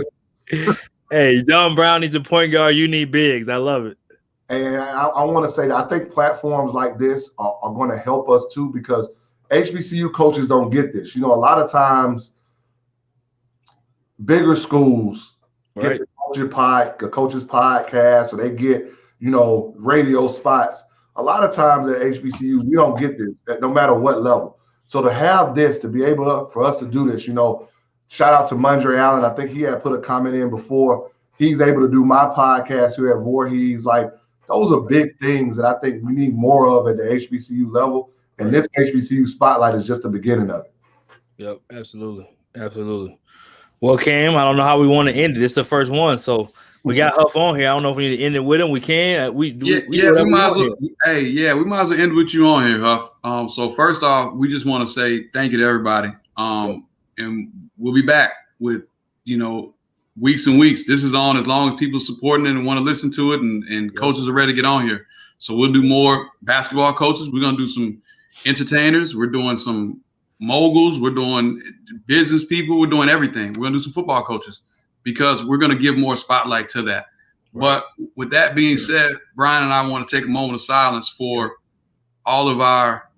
listen. Hey, Don Brown needs a point guard. You need bigs. I love it. And I want to say that I think platforms like this are going to help us too, because HBCU coaches don't get this. You know, a lot of times bigger schools get the coaches podcast, or they get, you know, radio spots. A lot of times at HBCUs, we don't get this, no matter what level. So to have this, to be able for us to do this, you know, shout out to Mondre Allen. I think he had put a comment in before. He's able to do my podcast here at Voorhees. Like, those are big things that I think we need more of at the HBCU level. And this HBCU Spotlight is just the beginning of it. Yep, absolutely. Absolutely. Well, Cam, I don't know how we want to end it. This is the first one. So we got Huff on here. I don't know if we need to end it with him. We can. We might as well. We might as well end with you on here, Huff. So first off, we just want to say thank you to everybody. And we'll be back with, you know, weeks and weeks. This is on as long as people supporting it and want to listen to it, and coaches are ready to get on here. So we'll do more basketball coaches. We're going to do some entertainers. We're doing some moguls. We're doing business people. We're doing everything. We're going to do some football coaches because we're going to give more spotlight to that. Right. But with that being said, Brian and I want to take a moment of silence for all of our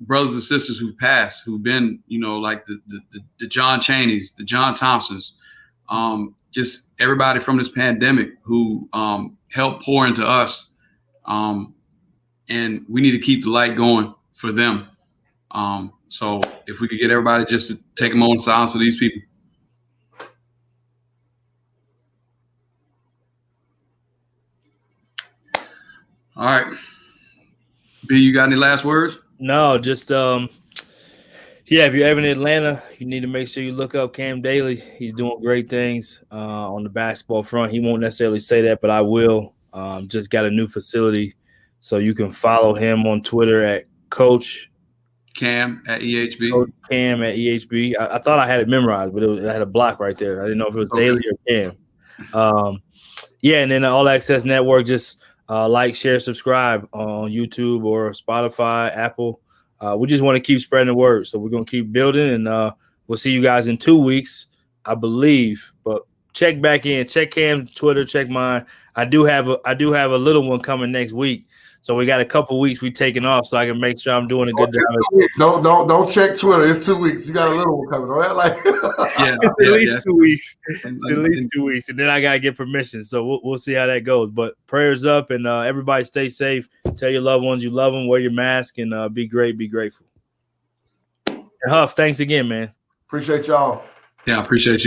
brothers and sisters who've passed, who've been, you know, like the John Cheneys, the John Thompsons, just everybody from this pandemic who helped pour into us. And we need to keep the light going for them. So if we could get everybody just to take a moment of silence for these people. All right. B, you got any last words? No, just if you're ever in Atlanta, you need to make sure you look up Cam Dailey. He's doing great things on the basketball front. He won't necessarily say that, but I will. Just got a new facility So you can follow him on Twitter at Coach Cam at EHB. Coach Cam at EHB. I thought I had it memorized, but I had a block right there. I didn't know if it was Dailey or Cam. Yeah, and then the All Access Network, just like, share, subscribe on YouTube or Spotify, Apple. We just want to keep spreading the word. So we're going to keep building, and we'll see you guys in 2 weeks, I believe. But check back in. Check Cam's Twitter. Check mine. I do have a little one coming next week. So we got a couple weeks we taking off, so I can make sure I'm doing a good job. Don't check Twitter. It's 2 weeks. You got a little one coming. Don't act like at least 2 weeks. It's at least 2 weeks, and then I gotta get permission. So we'll see how that goes. But prayers up, and everybody stay safe. Tell your loved ones you love them. Wear your mask, and be great. Be grateful. And Huff, thanks again, man. Appreciate y'all. Yeah, I appreciate you.